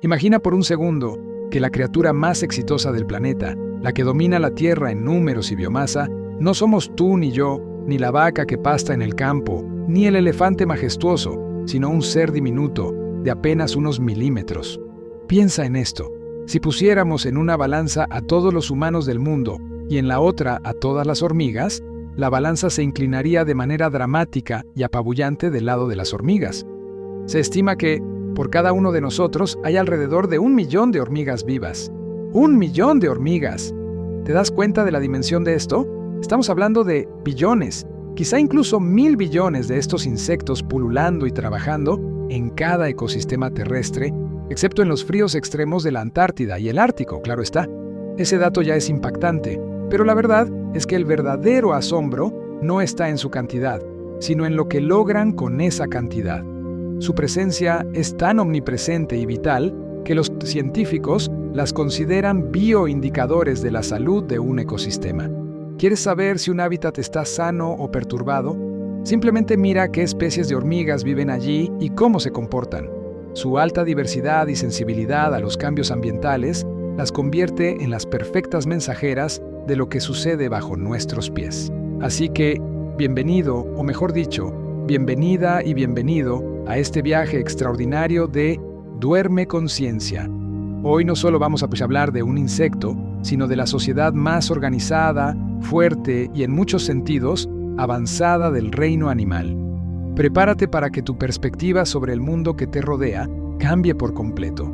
Imagina por un segundo que la criatura más exitosa del planeta, la que domina la Tierra en números y biomasa, no somos tú ni yo, ni la vaca que pasta en el campo, ni el elefante majestuoso, sino un ser diminuto, de apenas unos milímetros. Piensa en esto. Si pusiéramos en una balanza a todos los humanos del mundo y en la otra a todas las hormigas, la balanza se inclinaría de manera dramática y apabullante del lado de las hormigas. Se estima que, por cada uno de nosotros, hay alrededor de 1 millón de hormigas vivas. ¡1 millón de hormigas! ¿Te das cuenta de la dimensión de esto? Estamos hablando de billones, quizá incluso 1000 billones de estos insectos pululando y trabajando en cada ecosistema terrestre, excepto en los fríos extremos de la Antártida y el Ártico, claro está. Ese dato ya es impactante, pero la verdad es que el verdadero asombro no está en su cantidad, sino en lo que logran con esa cantidad. Su presencia es tan omnipresente y vital que los científicos las consideran bioindicadores de la salud de un ecosistema. ¿Quieres saber si un hábitat está sano o perturbado? Simplemente mira qué especies de hormigas viven allí y cómo se comportan. Su alta diversidad y sensibilidad a los cambios ambientales las convierte en las perfectas mensajeras de lo que sucede bajo nuestros pies. Así que, bienvenido, o mejor dicho, bienvenida y bienvenido a este viaje extraordinario de Duerme Conciencia. Hoy no solo vamos a hablar de un insecto, sino de la sociedad más organizada, fuerte y en muchos sentidos avanzada del reino animal. Prepárate para que tu perspectiva sobre el mundo que te rodea cambie por completo.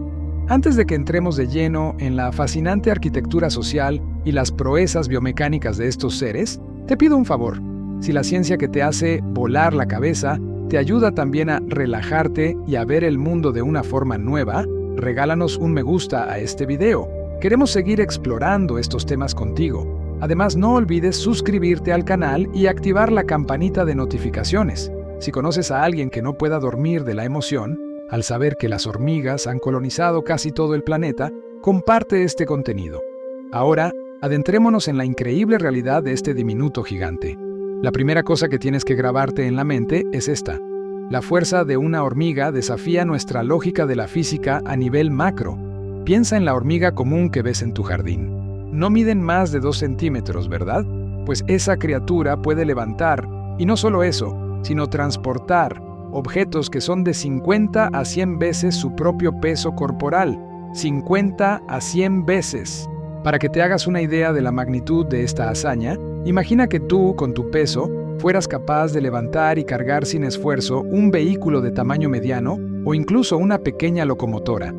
Antes de que entremos de lleno en la fascinante arquitectura social y las proezas biomecánicas de estos seres, te pido un favor. Si la ciencia que te hace volar la cabeza te ayuda también a relajarte y a ver el mundo de una forma nueva, regálanos un me gusta a este video. Queremos seguir explorando estos temas contigo. Además, no olvides suscribirte al canal y activar la campanita de notificaciones. Si conoces a alguien que no pueda dormir de la emoción, al saber que las hormigas han colonizado casi todo el planeta, comparte este contenido. Ahora, adentrémonos en la increíble realidad de este diminuto gigante. La primera cosa que tienes que grabarte en la mente es esta. La fuerza de una hormiga desafía nuestra lógica de la física a nivel macro. Piensa en la hormiga común que ves en tu jardín. No miden más de 2 centímetros, ¿verdad? Pues esa criatura puede levantar, y no solo eso, sino transportar objetos que son de 50 a 100 veces su propio peso corporal. 50 a 100 veces. Para que te hagas una idea de la magnitud de esta hazaña, imagina que tú, con tu peso, fueras capaz de levantar y cargar sin esfuerzo un vehículo de tamaño mediano o incluso una pequeña locomotora.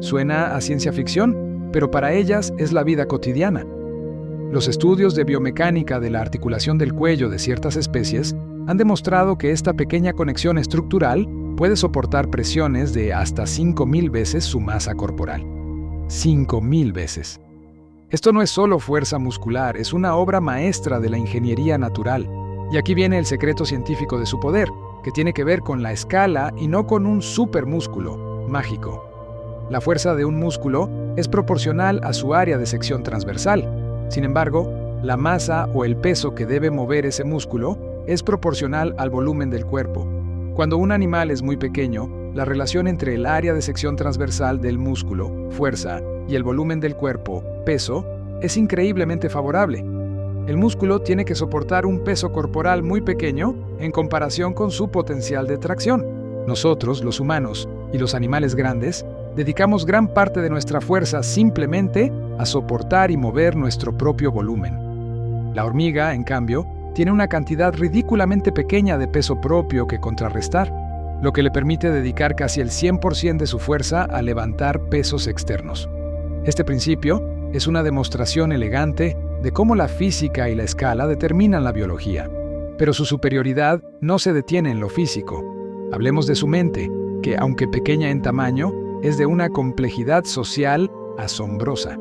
Suena a ciencia ficción, pero para ellas es la vida cotidiana. Los estudios de biomecánica de la articulación del cuello de ciertas especies han demostrado que esta pequeña conexión estructural puede soportar presiones de hasta 5000 veces su masa corporal. 5000 veces. Esto no es solo fuerza muscular, es una obra maestra de la ingeniería natural. Y aquí viene el secreto científico de su poder, que tiene que ver con la escala y no con un supermúsculo mágico. La fuerza de un músculo es proporcional a su área de sección transversal. Sin embargo, la masa o el peso que debe mover ese músculo es proporcional al volumen del cuerpo. Cuando un animal es muy pequeño, la relación entre el área de sección transversal del músculo, fuerza, y el volumen del cuerpo, peso, es increíblemente favorable. El músculo tiene que soportar un peso corporal muy pequeño en comparación con su potencial de tracción. Nosotros, los humanos y los animales grandes, dedicamos gran parte de nuestra fuerza simplemente a soportar y mover nuestro propio volumen. La hormiga, en cambio, tiene una cantidad ridículamente pequeña de peso propio que contrarrestar, lo que le permite dedicar casi el 100% de su fuerza a levantar pesos externos. Este principio es una demostración elegante de cómo la física y la escala determinan la biología. Pero su superioridad no se detiene en lo físico. Hablemos de su mente, que, aunque pequeña en tamaño, es de una complejidad social asombrosa.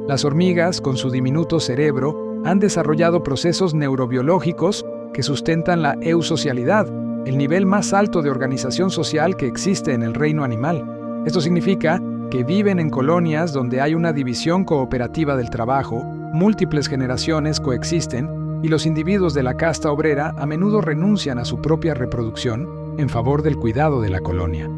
Las hormigas, con su diminuto cerebro, han desarrollado procesos neurobiológicos que sustentan la eusocialidad, el nivel más alto de organización social que existe en el reino animal. Esto significa que viven en colonias donde hay una división cooperativa del trabajo, múltiples generaciones coexisten y los individuos de la casta obrera a menudo renuncian a su propia reproducción en favor del cuidado de la colonia.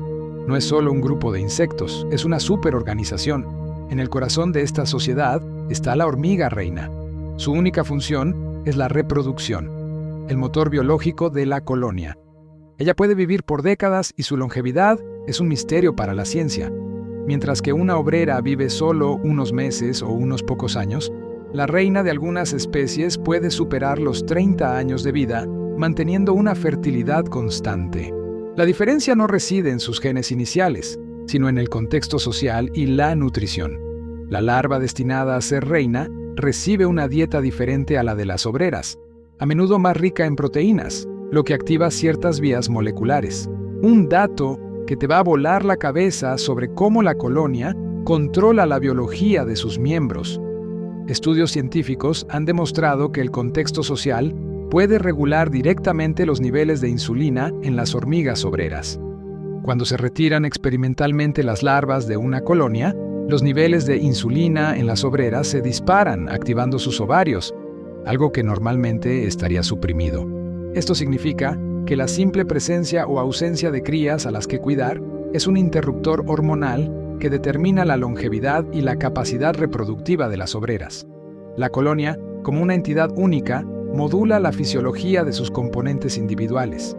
No es solo un grupo de insectos, es una superorganización. En el corazón de esta sociedad está la hormiga reina. Su única función es la reproducción, el motor biológico de la colonia. Ella puede vivir por décadas y su longevidad es un misterio para la ciencia. Mientras que una obrera vive solo unos meses o unos pocos años, la reina de algunas especies puede superar los 30 años de vida, manteniendo una fertilidad constante. La diferencia no reside en sus genes iniciales, sino en el contexto social y la nutrición. La larva destinada a ser reina recibe una dieta diferente a la de las obreras, a menudo más rica en proteínas, lo que activa ciertas vías moleculares. Un dato que te va a volar la cabeza sobre cómo la colonia controla la biología de sus miembros. Estudios científicos han demostrado que el contexto social puede regular directamente los niveles de insulina en las hormigas obreras. Cuando se retiran experimentalmente las larvas de una colonia, los niveles de insulina en las obreras se disparan, activando sus ovarios, algo que normalmente estaría suprimido. Esto significa que la simple presencia o ausencia de crías a las que cuidar es un interruptor hormonal que determina la longevidad y la capacidad reproductiva de las obreras. La colonia, como una entidad única, modula la fisiología de sus componentes individuales.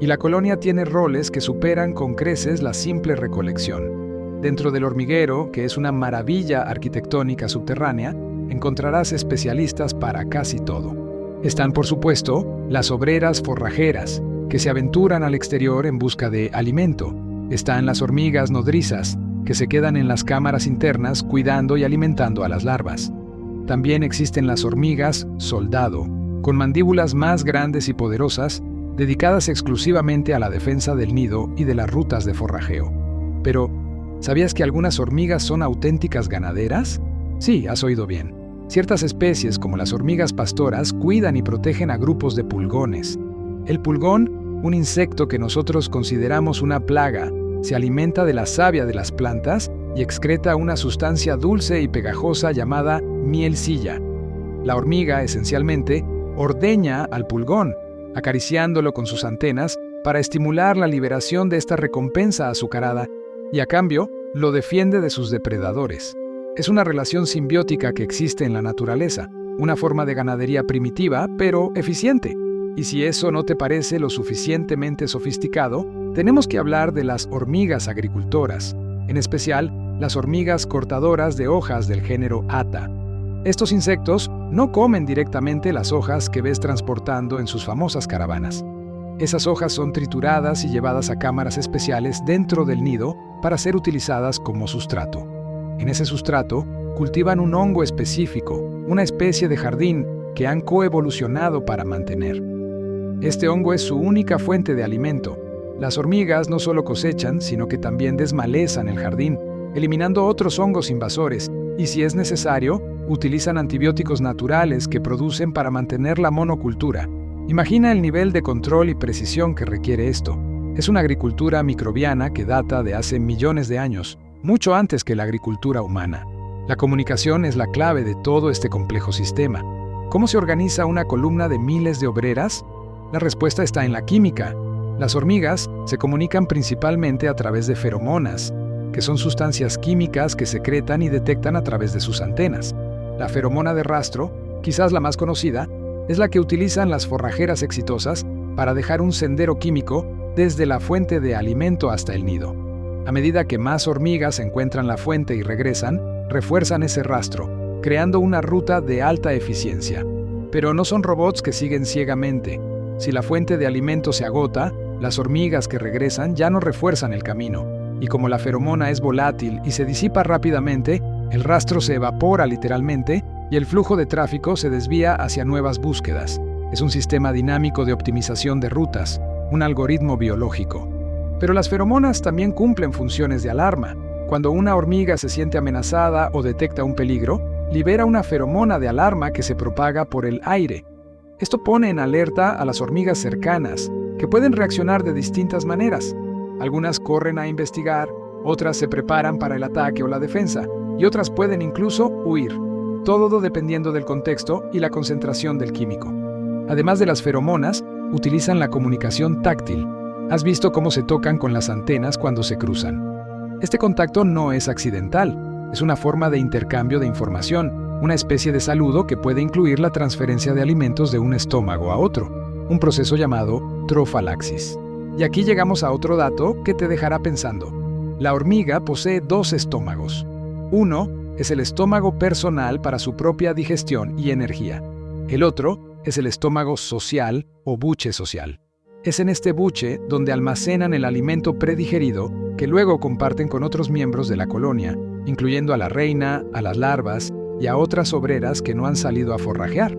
Y la colonia tiene roles que superan con creces la simple recolección. Dentro del hormiguero, que es una maravilla arquitectónica subterránea, encontrarás especialistas para casi todo. Están, por supuesto, las obreras forrajeras, que se aventuran al exterior en busca de alimento. Están las hormigas nodrizas, que se quedan en las cámaras internas cuidando y alimentando a las larvas. También existen las hormigas soldado, con mandíbulas más grandes y poderosas, dedicadas exclusivamente a la defensa del nido y de las rutas de forrajeo. Pero, ¿sabías que algunas hormigas son auténticas ganaderas? Sí, has oído bien. Ciertas especies, como las hormigas pastoras, cuidan y protegen a grupos de pulgones. El pulgón, un insecto que nosotros consideramos una plaga, se alimenta de la savia de las plantas y excreta una sustancia dulce y pegajosa llamada mielcilla. La hormiga, esencialmente, ordeña al pulgón, acariciándolo con sus antenas para estimular la liberación de esta recompensa azucarada y, a cambio, lo defiende de sus depredadores. Es una relación simbiótica que existe en la naturaleza, una forma de ganadería primitiva, pero eficiente. Y si eso no te parece lo suficientemente sofisticado, tenemos que hablar de las hormigas agricultoras, en especial las hormigas cortadoras de hojas del género Atta. Estos insectos no comen directamente las hojas que ves transportando en sus famosas caravanas. Esas hojas son trituradas y llevadas a cámaras especiales dentro del nido para ser utilizadas como sustrato. En ese sustrato cultivan un hongo específico, una especie de jardín que han coevolucionado para mantener. Este hongo es su única fuente de alimento. Las hormigas no solo cosechan, sino que también desmalezan el jardín, eliminando otros hongos invasores, y si es necesario, utilizan antibióticos naturales que producen para mantener la monocultura. Imagina el nivel de control y precisión que requiere esto. Es una agricultura microbiana que data de hace millones de años, mucho antes que la agricultura humana. La comunicación es la clave de todo este complejo sistema. ¿Cómo se organiza una columna de miles de obreras? La respuesta está en la química. Las hormigas se comunican principalmente a través de feromonas, que son sustancias químicas que secretan y detectan a través de sus antenas. La feromona de rastro, quizás la más conocida, es la que utilizan las forrajeras exitosas para dejar un sendero químico desde la fuente de alimento hasta el nido. A medida que más hormigas encuentran la fuente y regresan, refuerzan ese rastro, creando una ruta de alta eficiencia. Pero no son robots que siguen ciegamente. Si la fuente de alimento se agota, las hormigas que regresan ya no refuerzan el camino. Y como la feromona es volátil y se disipa rápidamente, el rastro se evapora literalmente y el flujo de tráfico se desvía hacia nuevas búsquedas. Es un sistema dinámico de optimización de rutas, un algoritmo biológico. Pero las feromonas también cumplen funciones de alarma. Cuando una hormiga se siente amenazada o detecta un peligro, libera una feromona de alarma que se propaga por el aire. Esto pone en alerta a las hormigas cercanas, que pueden reaccionar de distintas maneras. Algunas corren a investigar, otras se preparan para el ataque o la defensa, y otras pueden incluso huir, todo dependiendo del contexto y la concentración del químico. Además de las feromonas, utilizan la comunicación táctil. Has visto cómo se tocan con las antenas cuando se cruzan. Este contacto no es accidental, es una forma de intercambio de información, una especie de saludo que puede incluir la transferencia de alimentos de un estómago a otro, un proceso llamado trofalaxis. Y aquí llegamos a otro dato que te dejará pensando. La hormiga posee dos estómagos. Uno es el estómago personal para su propia digestión y energía. El otro es el estómago social o buche social. Es en este buche donde almacenan el alimento predigerido que luego comparten con otros miembros de la colonia, incluyendo a la reina, a las larvas y a otras obreras que no han salido a forrajear.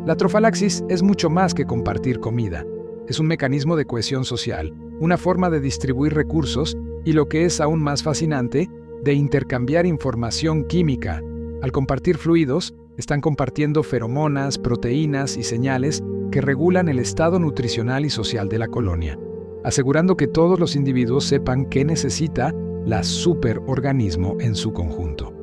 La trofalaxis es mucho más que compartir comida. Es un mecanismo de cohesión social, una forma de distribuir recursos y, lo que es aún más fascinante, de intercambiar información química. Al compartir fluidos, están compartiendo feromonas, proteínas y señales que regulan el estado nutricional y social de la colonia, asegurando que todos los individuos sepan qué necesita la superorganismo en su conjunto.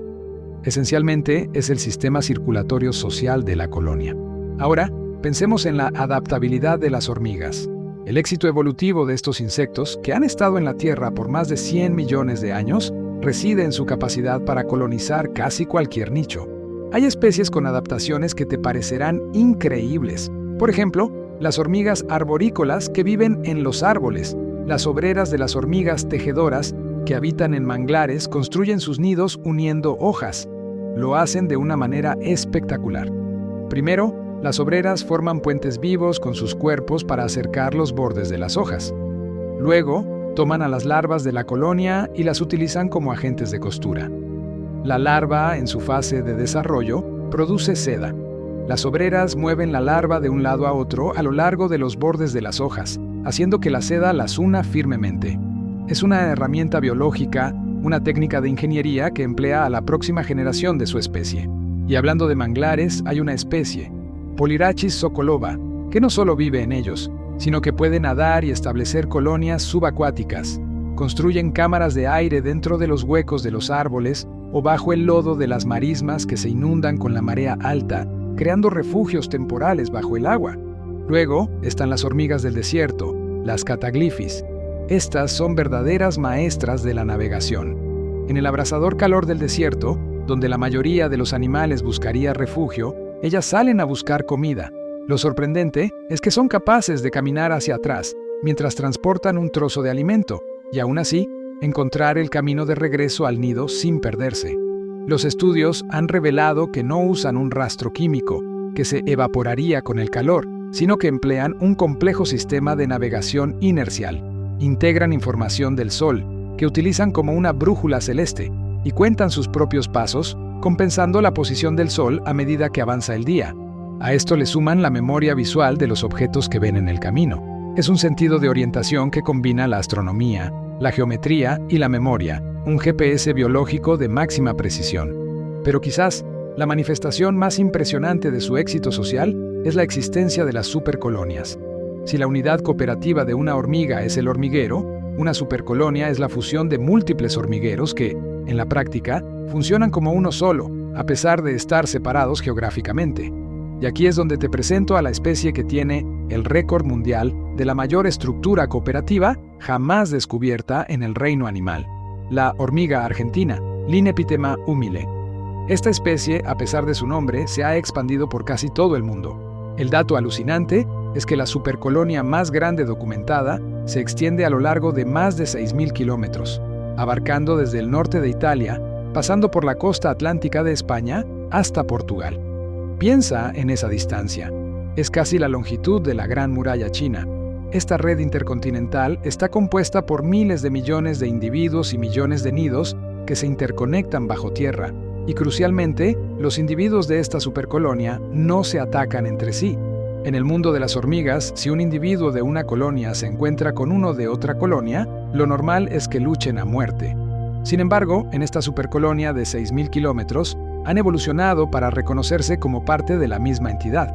Esencialmente, es el sistema circulatorio social de la colonia. Ahora, pensemos en la adaptabilidad de las hormigas. El éxito evolutivo de estos insectos, que han estado en la Tierra por más de 100 millones de años, reside en su capacidad para colonizar casi cualquier nicho. Hay especies con adaptaciones que te parecerán increíbles. Por ejemplo, las hormigas arborícolas que viven en los árboles, las obreras de las hormigas tejedoras que habitan en manglares construyen sus nidos uniendo hojas. Lo hacen de una manera espectacular. Primero, las obreras forman puentes vivos con sus cuerpos para acercar los bordes de las hojas. Luego, toman a las larvas de la colonia y las utilizan como agentes de costura. La larva, en su fase de desarrollo, produce seda. Las obreras mueven la larva de un lado a otro a lo largo de los bordes de las hojas, haciendo que la seda las una firmemente. Es una herramienta biológica, una técnica de ingeniería que emplea a la próxima generación de su especie. Y hablando de manglares, hay una especie, Polyrhachis sokolova, que no solo vive en ellos, sino que puede nadar y establecer colonias subacuáticas. Construyen cámaras de aire dentro de los huecos de los árboles o bajo el lodo de las marismas que se inundan con la marea alta, creando refugios temporales bajo el agua. Luego están las hormigas del desierto, las cataglyphis. Estas son verdaderas maestras de la navegación. En el abrasador calor del desierto, donde la mayoría de los animales buscaría refugio, ellas salen a buscar comida. Lo sorprendente es que son capaces de caminar hacia atrás mientras transportan un trozo de alimento y aún así encontrar el camino de regreso al nido sin perderse. Los estudios han revelado que no usan un rastro químico que se evaporaría con el calor, sino que emplean un complejo sistema de navegación inercial. Integran información del sol, que utilizan como una brújula celeste, y cuentan sus propios pasos, compensando la posición del sol a medida que avanza el día. A esto le suman la memoria visual de los objetos que ven en el camino. Es un sentido de orientación que combina la astronomía, la geometría y la memoria, un GPS biológico de máxima precisión. Pero quizás la manifestación más impresionante de su éxito social es la existencia de las supercolonias. Si la unidad cooperativa de una hormiga es el hormiguero, una supercolonia es la fusión de múltiples hormigueros que, en la práctica, funcionan como uno solo, a pesar de estar separados geográficamente. Y aquí es donde te presento a la especie que tiene el récord mundial de la mayor estructura cooperativa jamás descubierta en el reino animal, la hormiga argentina, Linepithema humile. Esta especie, a pesar de su nombre, se ha expandido por casi todo el mundo. El dato alucinante es que la supercolonia más grande documentada se extiende a lo largo de más de 6.000 kilómetros, abarcando desde el norte de Italia, pasando por la costa atlántica de España hasta Portugal. Piensa en esa distancia. Es casi la longitud de la Gran Muralla China. Esta red intercontinental está compuesta por miles de millones de individuos y millones de nidos que se interconectan bajo tierra. Y crucialmente, los individuos de esta supercolonia no se atacan entre sí. En el mundo de las hormigas, si un individuo de una colonia se encuentra con uno de otra colonia, lo normal es que luchen a muerte. Sin embargo, en esta supercolonia de 6.000 kilómetros, han evolucionado para reconocerse como parte de la misma entidad.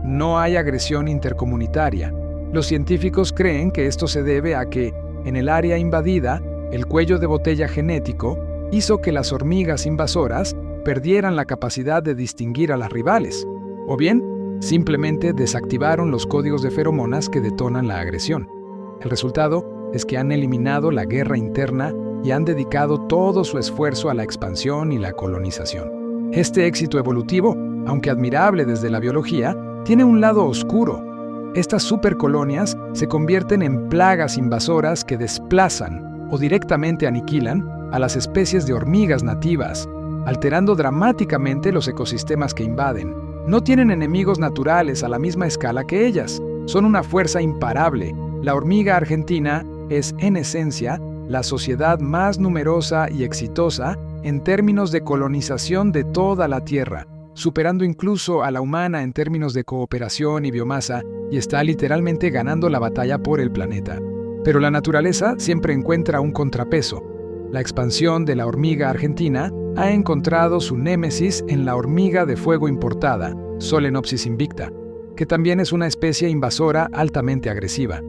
No hay agresión intercomunitaria. Los científicos creen que esto se debe a que, en el área invadida, el cuello de botella genético hizo que las hormigas invasoras perdieran la capacidad de distinguir a las rivales, o bien, simplemente desactivaron los códigos de feromonas que detonan la agresión. El resultado es que han eliminado la guerra interna y han dedicado todo su esfuerzo a la expansión y la colonización. Este éxito evolutivo, aunque admirable desde la biología, tiene un lado oscuro. Estas supercolonias se convierten en plagas invasoras que desplazan o directamente aniquilan a las especies de hormigas nativas, alterando dramáticamente los ecosistemas que invaden. No tienen enemigos naturales a la misma escala que ellas. Son una fuerza imparable. La hormiga argentina es, en esencia, la sociedad más numerosa y exitosa en términos de colonización de toda la Tierra, superando incluso a la humana en términos de cooperación y biomasa, y está literalmente ganando la batalla por el planeta. Pero la naturaleza siempre encuentra un contrapeso. La expansión de la hormiga argentina ha encontrado su némesis en la hormiga de fuego importada, Solenopsis invicta, que también es una especie invasora altamente agresiva.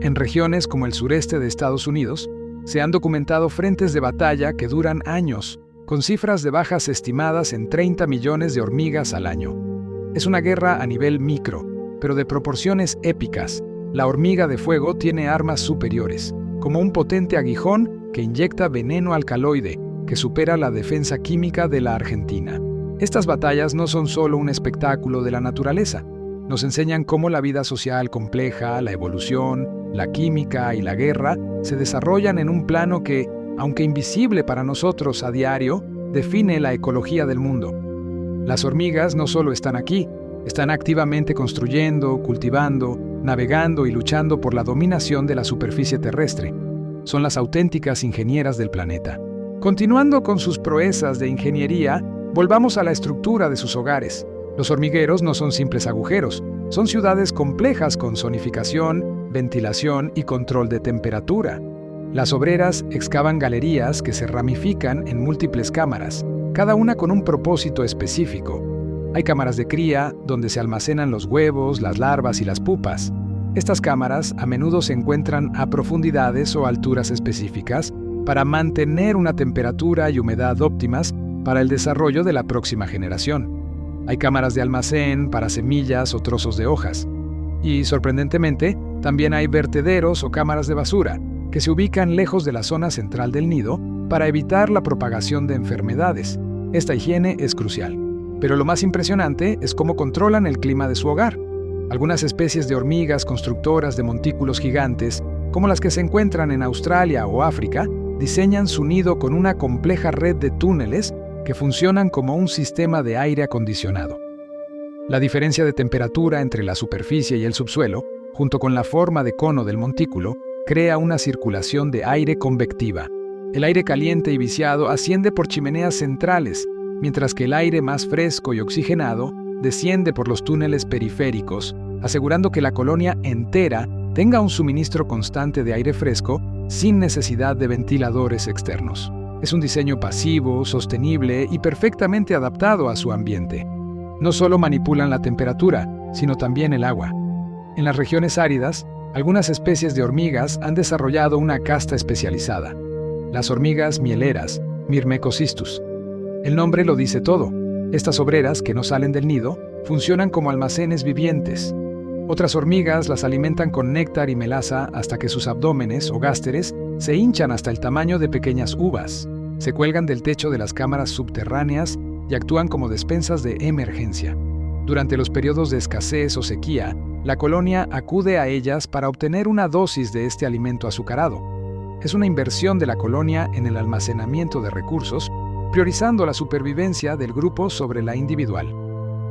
En regiones como el sureste de Estados Unidos, se han documentado frentes de batalla que duran años, con cifras de bajas estimadas en 30 millones de hormigas al año. Es una guerra a nivel micro, pero de proporciones épicas. La hormiga de fuego tiene armas superiores, como un potente aguijón que inyecta veneno alcaloide, que supera la defensa química de la Argentina. Estas batallas no son solo un espectáculo de la naturaleza. Nos enseñan cómo la vida social compleja, la evolución, la química y la guerra se desarrollan en un plano que, aunque invisible para nosotros a diario, define la ecología del mundo. Las hormigas no solo están aquí, están activamente construyendo, cultivando, navegando y luchando por la dominación de la superficie terrestre. Son las auténticas ingenieras del planeta. Continuando con sus proezas de ingeniería, volvamos a la estructura de sus hogares. Los hormigueros no son simples agujeros, son ciudades complejas con zonificación, ventilación y control de temperatura. Las obreras excavan galerías que se ramifican en múltiples cámaras, cada una con un propósito específico. Hay cámaras de cría, donde se almacenan los huevos, las larvas y las pupas. Estas cámaras a menudo se encuentran a profundidades o alturas específicas para mantener una temperatura y humedad óptimas para el desarrollo de la próxima generación. Hay cámaras de almacén para semillas o trozos de hojas. Y, sorprendentemente, también hay vertederos o cámaras de basura, que se ubican lejos de la zona central del nido para evitar la propagación de enfermedades. Esta higiene es crucial. Pero lo más impresionante es cómo controlan el clima de su hogar. Algunas especies de hormigas constructoras de montículos gigantes, como las que se encuentran en Australia o África, diseñan su nido con una compleja red de túneles que funcionan como un sistema de aire acondicionado. La diferencia de temperatura entre la superficie y el subsuelo, junto con la forma de cono del montículo, crea una circulación de aire convectiva. El aire caliente y viciado asciende por chimeneas centrales, mientras que el aire más fresco y oxigenado desciende por los túneles periféricos, asegurando que la colonia entera tenga un suministro constante de aire fresco sin necesidad de ventiladores externos. Es un diseño pasivo, sostenible y perfectamente adaptado a su ambiente. No solo manipulan la temperatura, sino también el agua. En las regiones áridas, algunas especies de hormigas han desarrollado una casta especializada: las hormigas mieleras, Myrmecocystus. El nombre lo dice todo. Estas obreras, que no salen del nido, funcionan como almacenes vivientes. Otras hormigas las alimentan con néctar y melaza hasta que sus abdómenes o gásteres se hinchan hasta el tamaño de pequeñas uvas. Se cuelgan del techo de las cámaras subterráneas y actúan como despensas de emergencia. Durante los periodos de escasez o sequía, la colonia acude a ellas para obtener una dosis de este alimento azucarado. Es una inversión de la colonia en el almacenamiento de recursos, priorizando la supervivencia del grupo sobre la individual.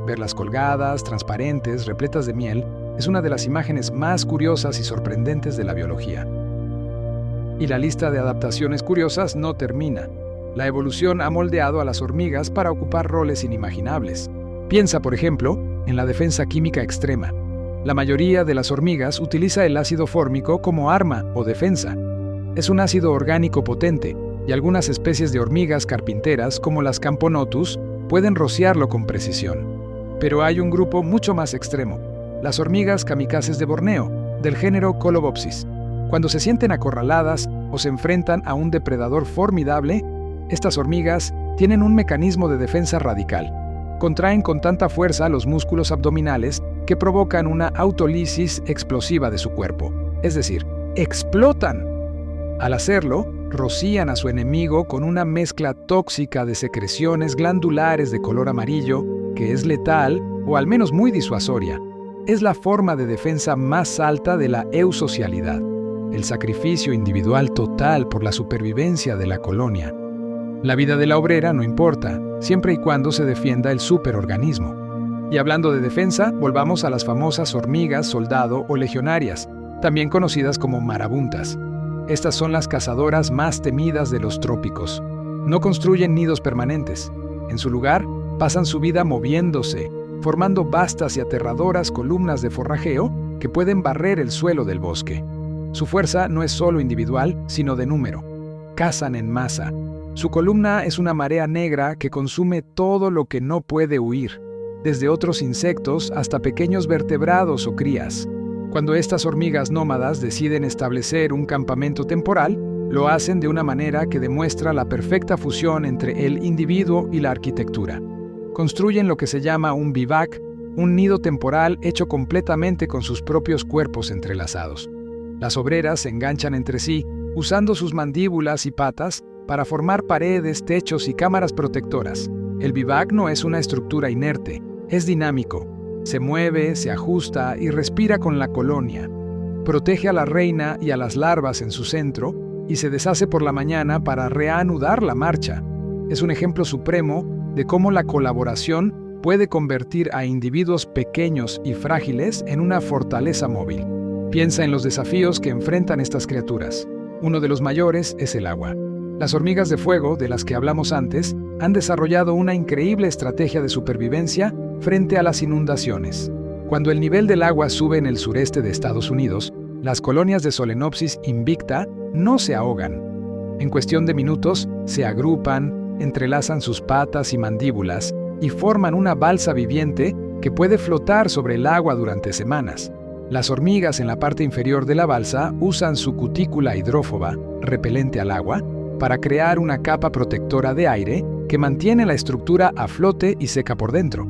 Verlas colgadas, transparentes, repletas de miel, es una de las imágenes más curiosas y sorprendentes de la biología. Y la lista de adaptaciones curiosas no termina. La evolución ha moldeado a las hormigas para ocupar roles inimaginables. Piensa, por ejemplo, en la defensa química extrema. La mayoría de las hormigas utiliza el ácido fórmico como arma o defensa. Es un ácido orgánico potente, y algunas especies de hormigas carpinteras, como las Camponotus, pueden rociarlo con precisión. Pero hay un grupo mucho más extremo: las hormigas kamikazes de Borneo, del género Colobopsis. Cuando se sienten acorraladas o se enfrentan a un depredador formidable, estas hormigas tienen un mecanismo de defensa radical. Contraen con tanta fuerza los músculos abdominales que provocan una autólisis explosiva de su cuerpo, es decir, explotan. Al hacerlo, rocían a su enemigo con una mezcla tóxica de secreciones glandulares de color amarillo que es letal o al menos muy disuasoria. Es la forma de defensa más alta de la eusocialidad, el sacrificio individual total por la supervivencia de la colonia. La vida de la obrera no importa, siempre y cuando se defienda el superorganismo. Y hablando de defensa, volvamos a las famosas hormigas soldado o legionarias, también conocidas como marabuntas. Estas son las cazadoras más temidas de los trópicos. No construyen nidos permanentes. En su lugar, pasan su vida moviéndose, formando vastas y aterradoras columnas de forrajeo que pueden barrer el suelo del bosque. Su fuerza no es solo individual, sino de número. Cazan en masa. Su columna es una marea negra que consume todo lo que no puede huir, desde otros insectos hasta pequeños vertebrados o crías. Cuando estas hormigas nómadas deciden establecer un campamento temporal, lo hacen de una manera que demuestra la perfecta fusión entre el individuo y la arquitectura. Construyen lo que se llama un vivac, un nido temporal hecho completamente con sus propios cuerpos entrelazados. Las obreras se enganchan entre sí, usando sus mandíbulas y patas para formar paredes, techos y cámaras protectoras. El vivac no es una estructura inerte, es dinámico. Se mueve, se ajusta y respira con la colonia. Protege a la reina y a las larvas en su centro y se deshace por la mañana para reanudar la marcha. Es un ejemplo supremo de cómo la colaboración puede convertir a individuos pequeños y frágiles en una fortaleza móvil. Piensa en los desafíos que enfrentan estas criaturas. Uno de los mayores es el agua. Las hormigas de fuego, de las que hablamos antes, han desarrollado una increíble estrategia de supervivencia frente a las inundaciones. Cuando el nivel del agua sube en el sureste de Estados Unidos, las colonias de Solenopsis invicta no se ahogan. En cuestión de minutos, se agrupan, entrelazan sus patas y mandíbulas y forman una balsa viviente que puede flotar sobre el agua durante semanas. Las hormigas en la parte inferior de la balsa usan su cutícula hidrófoba, repelente al agua, para crear una capa protectora de aire que mantiene la estructura a flote y seca por dentro.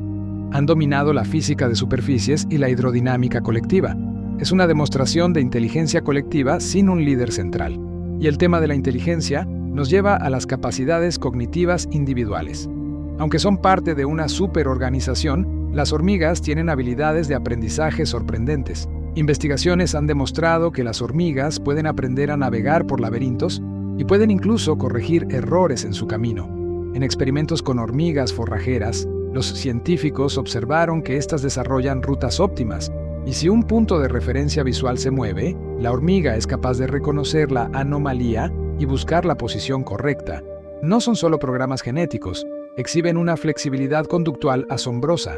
Han dominado la física de superficies y la hidrodinámica colectiva. Es una demostración de inteligencia colectiva sin un líder central. Y el tema de la inteligencia nos lleva a las capacidades cognitivas individuales. Aunque son parte de una superorganización, las hormigas tienen habilidades de aprendizaje sorprendentes. Investigaciones han demostrado que las hormigas pueden aprender a navegar por laberintos y pueden incluso corregir errores en su camino. En experimentos con hormigas forrajeras, los científicos observaron que éstas desarrollan rutas óptimas, y si un punto de referencia visual se mueve, la hormiga es capaz de reconocer la anomalía y buscar la posición correcta. No son solo programas genéticos, exhiben una flexibilidad conductual asombrosa.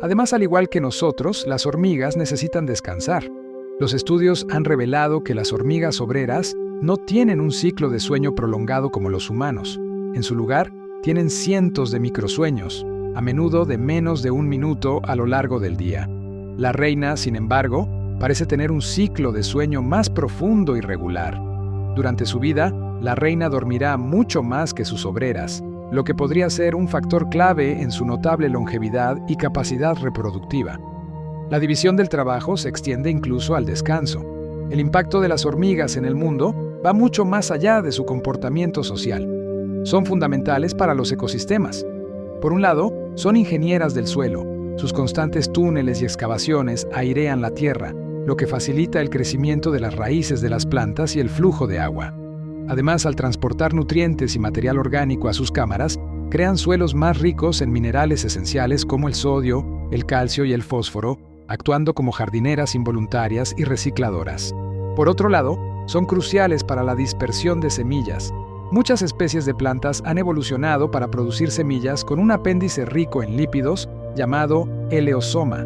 Además, al igual que nosotros, las hormigas necesitan descansar. Los estudios han revelado que las hormigas obreras no tienen un ciclo de sueño prolongado como los humanos. En su lugar, tienen cientos de microsueños, a menudo de menos de 1 minuto a lo largo del día. La reina, sin embargo, parece tener un ciclo de sueño más profundo y regular. Durante su vida, la reina dormirá mucho más que sus obreras, lo que podría ser un factor clave en su notable longevidad y capacidad reproductiva. La división del trabajo se extiende incluso al descanso. El impacto de las hormigas en el mundo va mucho más allá de su comportamiento social. Son fundamentales para los ecosistemas. Por un lado, son ingenieras del suelo. Sus constantes túneles y excavaciones airean la tierra, lo que facilita el crecimiento de las raíces de las plantas y el flujo de agua. Además, al transportar nutrientes y material orgánico a sus cámaras, crean suelos más ricos en minerales esenciales como el sodio, el calcio y el fósforo, actuando como jardineras involuntarias y recicladoras. Por otro lado, son cruciales para la dispersión de semillas. Muchas especies de plantas han evolucionado para producir semillas con un apéndice rico en lípidos llamado eleosoma.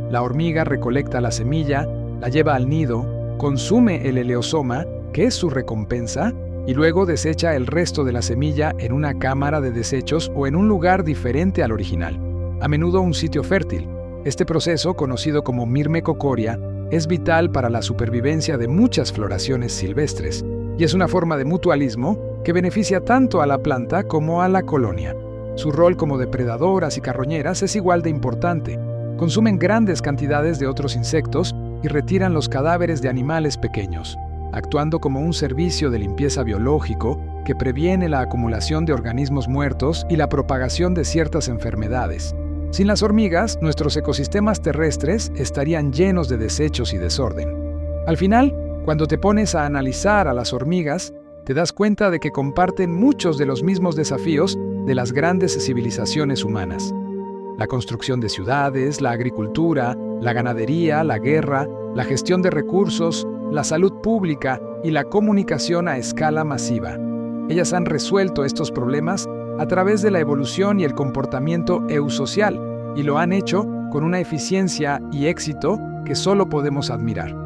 La hormiga recolecta la semilla, la lleva al nido, consume el eleosoma, que es su recompensa, y luego desecha el resto de la semilla en una cámara de desechos o en un lugar diferente al original, a menudo un sitio fértil. Este proceso, conocido como mirmecocoria, es vital para la supervivencia de muchas floraciones silvestres, y es una forma de mutualismo que beneficia tanto a la planta como a la colonia. Su rol como depredadoras y carroñeras es igual de importante. Consumen grandes cantidades de otros insectos y retiran los cadáveres de animales pequeños. actuando como un servicio de limpieza biológico que previene la acumulación de organismos muertos y la propagación de ciertas enfermedades. Sin las hormigas, nuestros ecosistemas terrestres estarían llenos de desechos y desorden. Al final, cuando te pones a analizar a las hormigas, te das cuenta de que comparten muchos de los mismos desafíos de las grandes civilizaciones humanas. La construcción de ciudades, la agricultura, la ganadería, la guerra, la gestión de recursos, la salud pública y la comunicación a escala masiva. Ellas han resuelto estos problemas a través de la evolución y el comportamiento eusocial, y lo han hecho con una eficiencia y éxito que solo podemos admirar.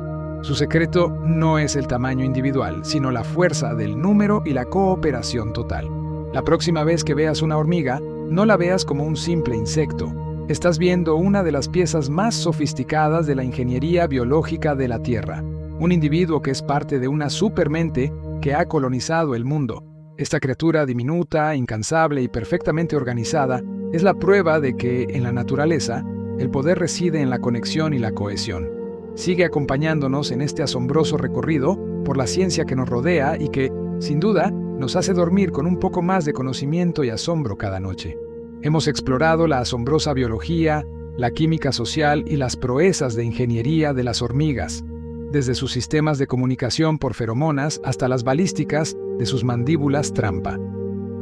Su secreto no es el tamaño individual, sino la fuerza del número y la cooperación total. La próxima vez que veas una hormiga, no la veas como un simple insecto. Estás viendo una de las piezas más sofisticadas de la ingeniería biológica de la Tierra. Un individuo que es parte de una supermente que ha colonizado el mundo. Esta criatura diminuta, incansable y perfectamente organizada es la prueba de que, en la naturaleza, el poder reside en la conexión y la cohesión. Sigue acompañándonos en este asombroso recorrido por la ciencia que nos rodea y que, sin duda, nos hace dormir con un poco más de conocimiento y asombro cada noche. Hemos explorado la asombrosa biología, la química social y las proezas de ingeniería de las hormigas, desde sus sistemas de comunicación por feromonas hasta las balísticas de sus mandíbulas trampa.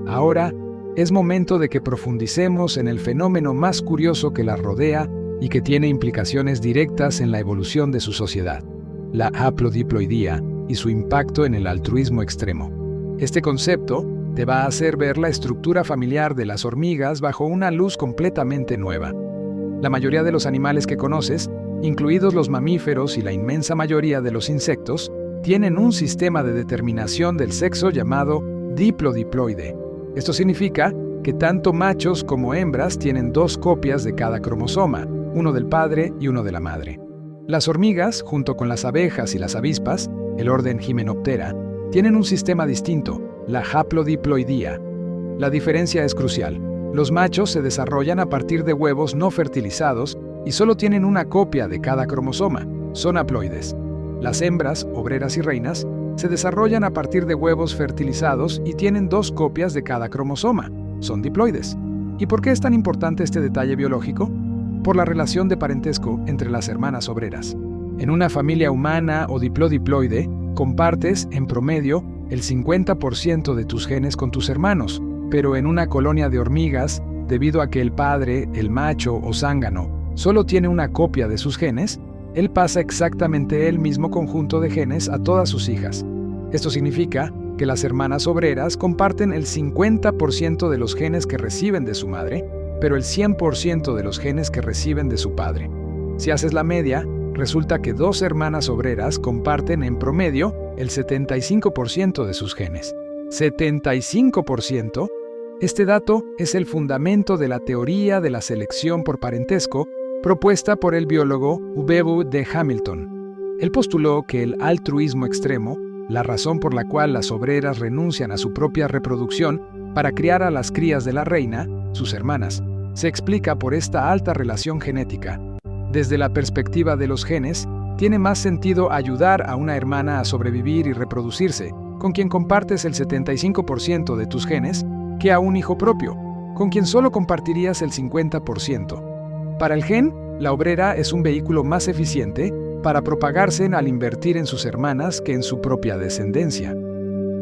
Ahora es momento de que profundicemos en el fenómeno más curioso que las rodea y que tiene implicaciones directas en la evolución de su sociedad, la haplodiploidía y su impacto en el altruismo extremo. Este concepto te va a hacer ver la estructura familiar de las hormigas bajo una luz completamente nueva. La mayoría de los animales que conoces, incluidos los mamíferos y la inmensa mayoría de los insectos, tienen un sistema de determinación del sexo llamado diplodiploide. Esto significa que tanto machos como hembras tienen 2 copias de cada cromosoma, uno del padre y uno de la madre. Las hormigas, junto con las abejas y las avispas, el orden Hymenoptera, tienen un sistema distinto, la haplodiploidía. La diferencia es crucial. Los machos se desarrollan a partir de huevos no fertilizados y solo tienen una copia de cada cromosoma, son haploides. Las hembras, obreras y reinas, se desarrollan a partir de huevos fertilizados y tienen 2 copias de cada cromosoma, son diploides. ¿Y por qué es tan importante este detalle biológico? Por la relación de parentesco entre las hermanas obreras. En una familia humana o diplodiploide, compartes, en promedio, el 50% de tus genes con tus hermanos, pero en una colonia de hormigas, debido a que el padre, el macho o zángano, solo tiene una copia de sus genes, él pasa exactamente el mismo conjunto de genes a todas sus hijas. Esto significa que las hermanas obreras comparten el 50% de los genes que reciben de su madre, pero el 100% de los genes que reciben de su padre. Si haces la media, resulta que 2 hermanas obreras comparten en promedio el 75% de sus genes. ¿75%? Este dato es el fundamento de la teoría de la selección por parentesco propuesta por el biólogo Ubebu de Hamilton. Él postuló que el altruismo extremo, la razón por la cual las obreras renuncian a su propia reproducción para criar a las crías de la reina, sus hermanas, se explica por esta alta relación genética. Desde la perspectiva de los genes, tiene más sentido ayudar a una hermana a sobrevivir y reproducirse, con quien compartes el 75% de tus genes, que a un hijo propio, con quien solo compartirías el 50%. Para el gen, la obrera es un vehículo más eficiente para propagarse al invertir en sus hermanas que en su propia descendencia.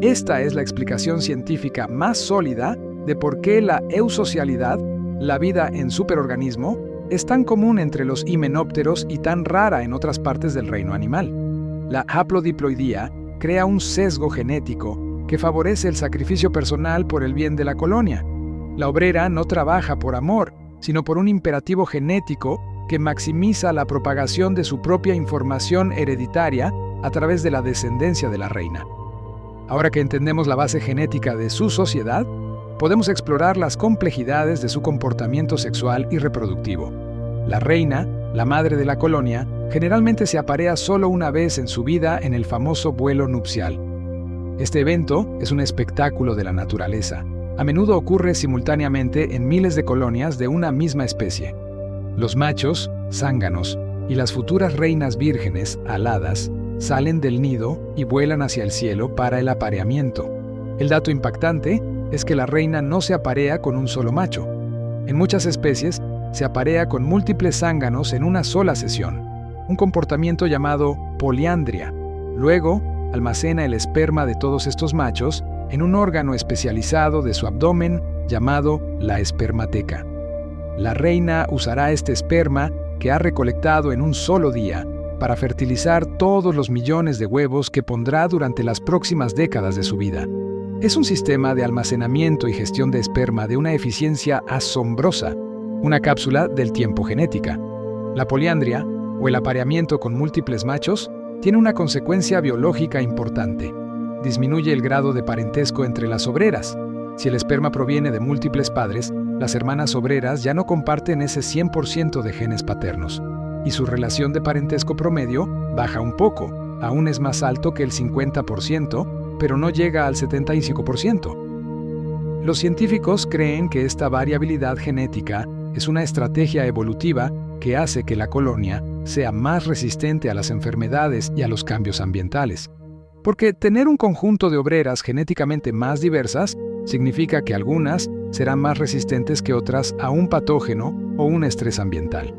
Esta es la explicación científica más sólida de por qué la eusocialidad, la vida en superorganismo, es tan común entre los himenópteros y tan rara en otras partes del reino animal. La haplodiploidía crea un sesgo genético que favorece el sacrificio personal por el bien de la colonia. La obrera no trabaja por amor, sino por un imperativo genético que maximiza la propagación de su propia información hereditaria a través de la descendencia de la reina. Ahora que entendemos la base genética de su sociedad, podemos explorar las complejidades de su comportamiento sexual y reproductivo. La reina, la madre de la colonia, generalmente se aparea solo una vez en su vida en el famoso vuelo nupcial. Este evento es un espectáculo de la naturaleza. A menudo ocurre simultáneamente en miles de colonias de una misma especie. Los machos, zánganos, y las futuras reinas vírgenes, aladas, salen del nido y vuelan hacia el cielo para el apareamiento. El dato impactante es que la reina no se aparea con un solo macho. En muchas especies se aparea con múltiples zánganos en una sola sesión, un comportamiento llamado poliandria. Luego, almacena el esperma de todos estos machos en un órgano especializado de su abdomen llamado la espermateca. La reina usará este esperma que ha recolectado en un solo día para fertilizar todos los millones de huevos que pondrá durante las próximas décadas de su vida. Es un sistema de almacenamiento y gestión de esperma de una eficiencia asombrosa, una cápsula del tiempo genética. La poliandria, o el apareamiento con múltiples machos, tiene una consecuencia biológica importante. Disminuye el grado de parentesco entre las obreras. Si el esperma proviene de múltiples padres, las hermanas obreras ya no comparten ese 100% de genes paternos, y su relación de parentesco promedio baja un poco, aún es más alto que el 50%, pero no llega al 75%. Los científicos creen que esta variabilidad genética es una estrategia evolutiva que hace que la colonia sea más resistente a las enfermedades y a los cambios ambientales. Porque tener un conjunto de obreras genéticamente más diversas significa que algunas serán más resistentes que otras a un patógeno o un estrés ambiental.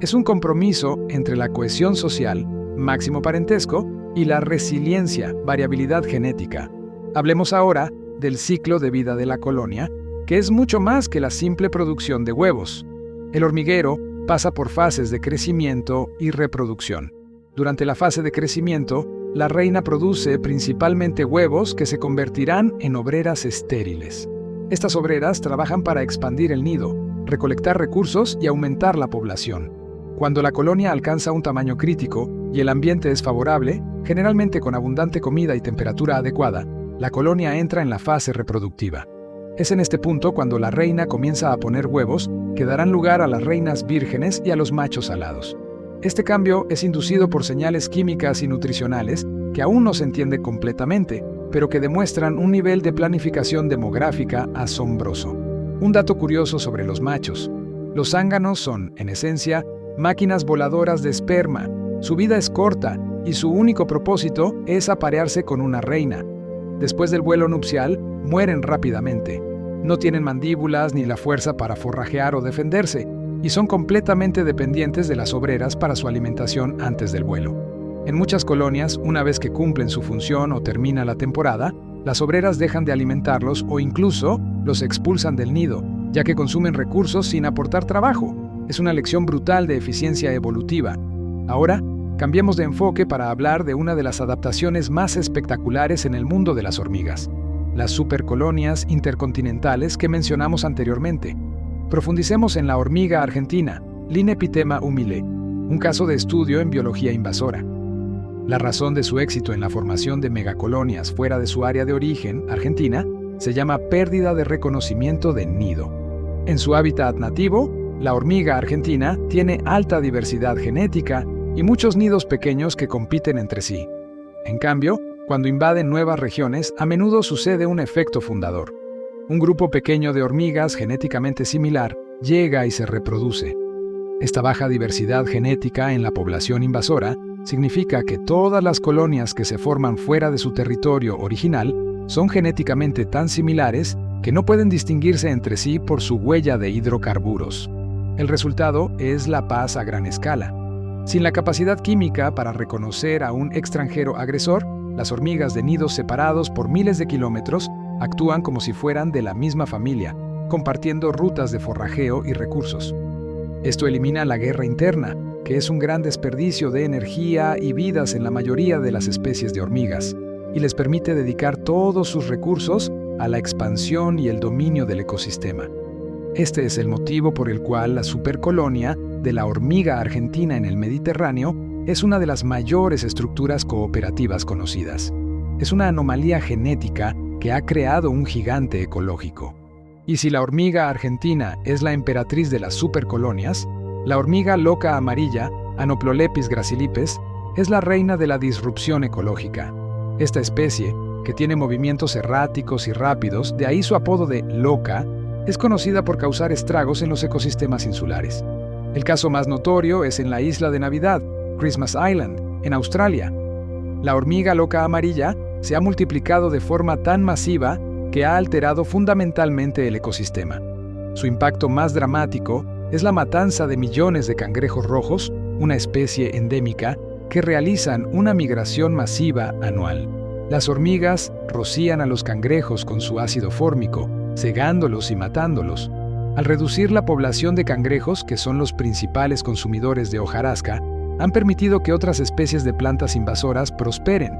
Es un compromiso entre la cohesión social, máximo parentesco, y la resiliencia, variabilidad genética. Hablemos ahora del ciclo de vida de la colonia, que es mucho más que la simple producción de huevos. El hormiguero pasa por fases de crecimiento y reproducción. Durante la fase de crecimiento, la reina produce principalmente huevos que se convertirán en obreras estériles. Estas obreras trabajan para expandir el nido, recolectar recursos y aumentar la población. Cuando la colonia alcanza un tamaño crítico y el ambiente es favorable, generalmente con abundante comida y temperatura adecuada, la colonia entra en la fase reproductiva. Es en este punto cuando la reina comienza a poner huevos que darán lugar a las reinas vírgenes y a los machos alados. Este cambio es inducido por señales químicas y nutricionales que aún no se entiende completamente, pero que demuestran un nivel de planificación demográfica asombroso. Un dato curioso sobre los machos. Los zánganos son, en esencia, máquinas voladoras de esperma. Su vida es corta y su único propósito es aparearse con una reina. Después del vuelo nupcial, mueren rápidamente. No tienen mandíbulas ni la fuerza para forrajear o defenderse, y son completamente dependientes de las obreras para su alimentación antes del vuelo. En muchas colonias, una vez que cumplen su función o termina la temporada, las obreras dejan de alimentarlos o incluso los expulsan del nido, ya que consumen recursos sin aportar trabajo. Es una lección brutal de eficiencia evolutiva. Ahora, cambiemos de enfoque para hablar de una de las adaptaciones más espectaculares en el mundo de las hormigas, las supercolonias intercontinentales que mencionamos anteriormente. Profundicemos en la hormiga argentina, Linepithema humile, un caso de estudio en biología invasora. La razón de su éxito en la formación de megacolonias fuera de su área de origen, Argentina, se llama pérdida de reconocimiento de nido. En su hábitat nativo, la hormiga argentina tiene alta diversidad genética y muchos nidos pequeños que compiten entre sí. En cambio, cuando invaden nuevas regiones, a menudo sucede un efecto fundador. Un grupo pequeño de hormigas genéticamente similar llega y se reproduce. Esta baja diversidad genética en la población invasora significa que todas las colonias que se forman fuera de su territorio original son genéticamente tan similares que no pueden distinguirse entre sí por su huella de hidrocarburos. El resultado es la paz a gran escala. Sin la capacidad química para reconocer a un extranjero agresor, las hormigas de nidos separados por miles de kilómetros actúan como si fueran de la misma familia, compartiendo rutas de forrajeo y recursos. Esto elimina la guerra interna, que es un gran desperdicio de energía y vidas en la mayoría de las especies de hormigas, y les permite dedicar todos sus recursos a la expansión y el dominio del ecosistema. Este es el motivo por el cual la supercolonia de la hormiga argentina en el Mediterráneo es una de las mayores estructuras cooperativas conocidas. Es una anomalía genética que ha creado un gigante ecológico. Y si la hormiga argentina es la emperatriz de las supercolonias, la hormiga loca amarilla, Anoplolepis gracilipes, es la reina de la disrupción ecológica. Esta especie, que tiene movimientos erráticos y rápidos, de ahí su apodo de loca, es conocida por causar estragos en los ecosistemas insulares. El caso más notorio es en la isla de Navidad, Christmas Island, en Australia, La hormiga loca amarilla se ha multiplicado de forma tan masiva que ha alterado fundamentalmente el ecosistema. Su impacto más dramático es la matanza de millones de cangrejos rojos, una especie endémica, que realizan una migración masiva anual. Las hormigas rocían a los cangrejos con su ácido fórmico, cegándolos y matándolos. Al reducir la población de cangrejos, que son los principales consumidores de hojarasca, han permitido que otras especies de plantas invasoras prosperen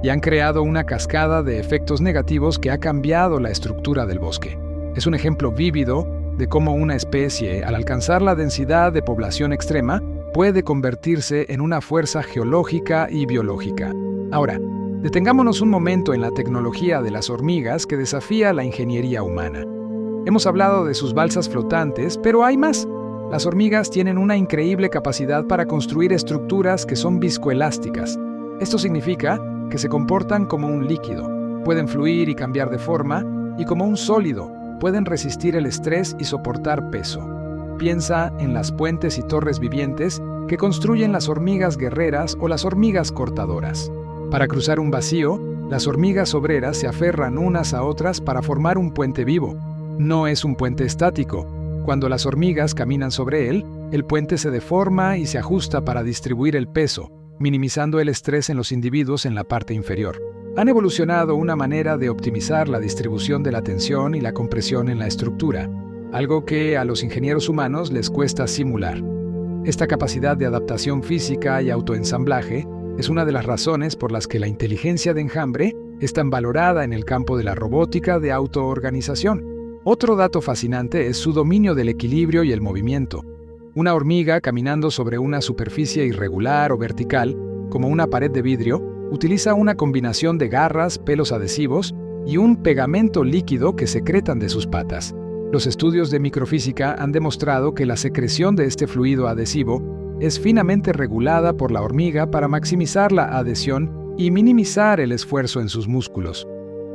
y han creado una cascada de efectos negativos que ha cambiado la estructura del bosque. Es un ejemplo vívido de cómo una especie, al alcanzar la densidad de población extrema, puede convertirse en una fuerza geológica y biológica. Ahora, detengámonos un momento en la tecnología de las hormigas que desafía la ingeniería humana. Hemos hablado de sus balsas flotantes, pero hay más. Las hormigas tienen una increíble capacidad para construir estructuras que son viscoelásticas. Esto significa que se comportan como un líquido, pueden fluir y cambiar de forma, y como un sólido, pueden resistir el estrés y soportar peso. Piensa en las puentes y torres vivientes que construyen las hormigas guerreras o las hormigas cortadoras. Para cruzar un vacío, las hormigas obreras se aferran unas a otras para formar un puente vivo. No es un puente estático. Cuando las hormigas caminan sobre él, el puente se deforma y se ajusta para distribuir el peso, minimizando el estrés en los individuos en la parte inferior. Han evolucionado una manera de optimizar la distribución de la tensión y la compresión en la estructura, algo que a los ingenieros humanos les cuesta simular. Esta capacidad de adaptación física y autoensamblaje es una de las razones por las que la inteligencia de enjambre es tan valorada en el campo de la robótica de autoorganización. Otro dato fascinante es su dominio del equilibrio y el movimiento. Una hormiga caminando sobre una superficie irregular o vertical, como una pared de vidrio, utiliza una combinación de garras, pelos adhesivos y un pegamento líquido que secretan de sus patas. Los estudios de microfísica han demostrado que la secreción de este fluido adhesivo es finamente regulada por la hormiga para maximizar la adhesión y minimizar el esfuerzo en sus músculos.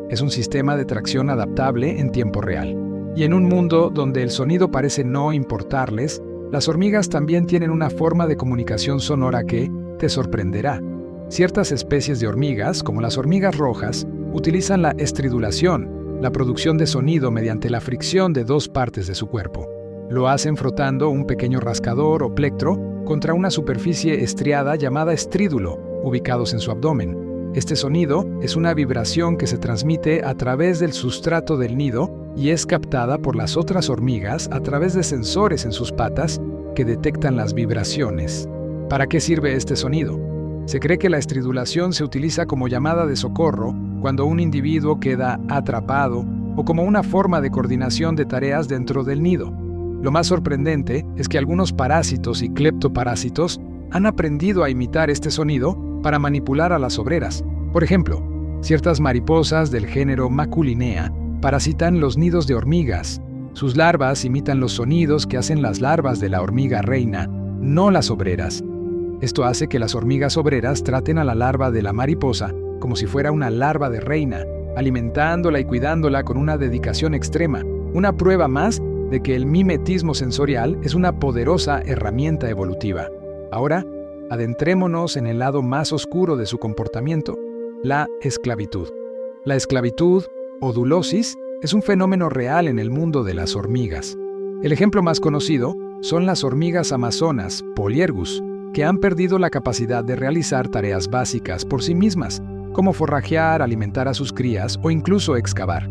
Es un sistema de tracción adaptable en tiempo real. Y en un mundo donde el sonido parece no importarles, las hormigas también tienen una forma de comunicación sonora que te sorprenderá. Ciertas especies de hormigas, como las hormigas rojas, utilizan la estridulación, la producción de sonido mediante la fricción de dos partes de su cuerpo. Lo hacen frotando un pequeño rascador o plectro contra una superficie estriada llamada estrídulo, ubicados en su abdomen. Este sonido es una vibración que se transmite a través del sustrato del nido y es captada por las otras hormigas a través de sensores en sus patas que detectan las vibraciones. ¿Para qué sirve este sonido? Se cree que la estridulación se utiliza como llamada de socorro cuando un individuo queda atrapado o como una forma de coordinación de tareas dentro del nido. Lo más sorprendente es que algunos parásitos y cleptoparásitos han aprendido a imitar este sonido para manipular a las obreras. Por ejemplo, ciertas mariposas del género Maculinea parasitan los nidos de hormigas. Sus larvas imitan los sonidos que hacen las larvas de la hormiga reina, no las obreras. Esto hace que las hormigas obreras traten a la larva de la mariposa como si fuera una larva de reina, alimentándola y cuidándola con una dedicación extrema, una prueba más de que el mimetismo sensorial es una poderosa herramienta evolutiva. Ahora, adentrémonos en el lado más oscuro de su comportamiento, la esclavitud. La esclavitud, o dulosis, es un fenómeno real en el mundo de las hormigas. El ejemplo más conocido son las hormigas amazonas, Polyergus, que han perdido la capacidad de realizar tareas básicas por sí mismas, como forrajear, alimentar a sus crías o incluso excavar.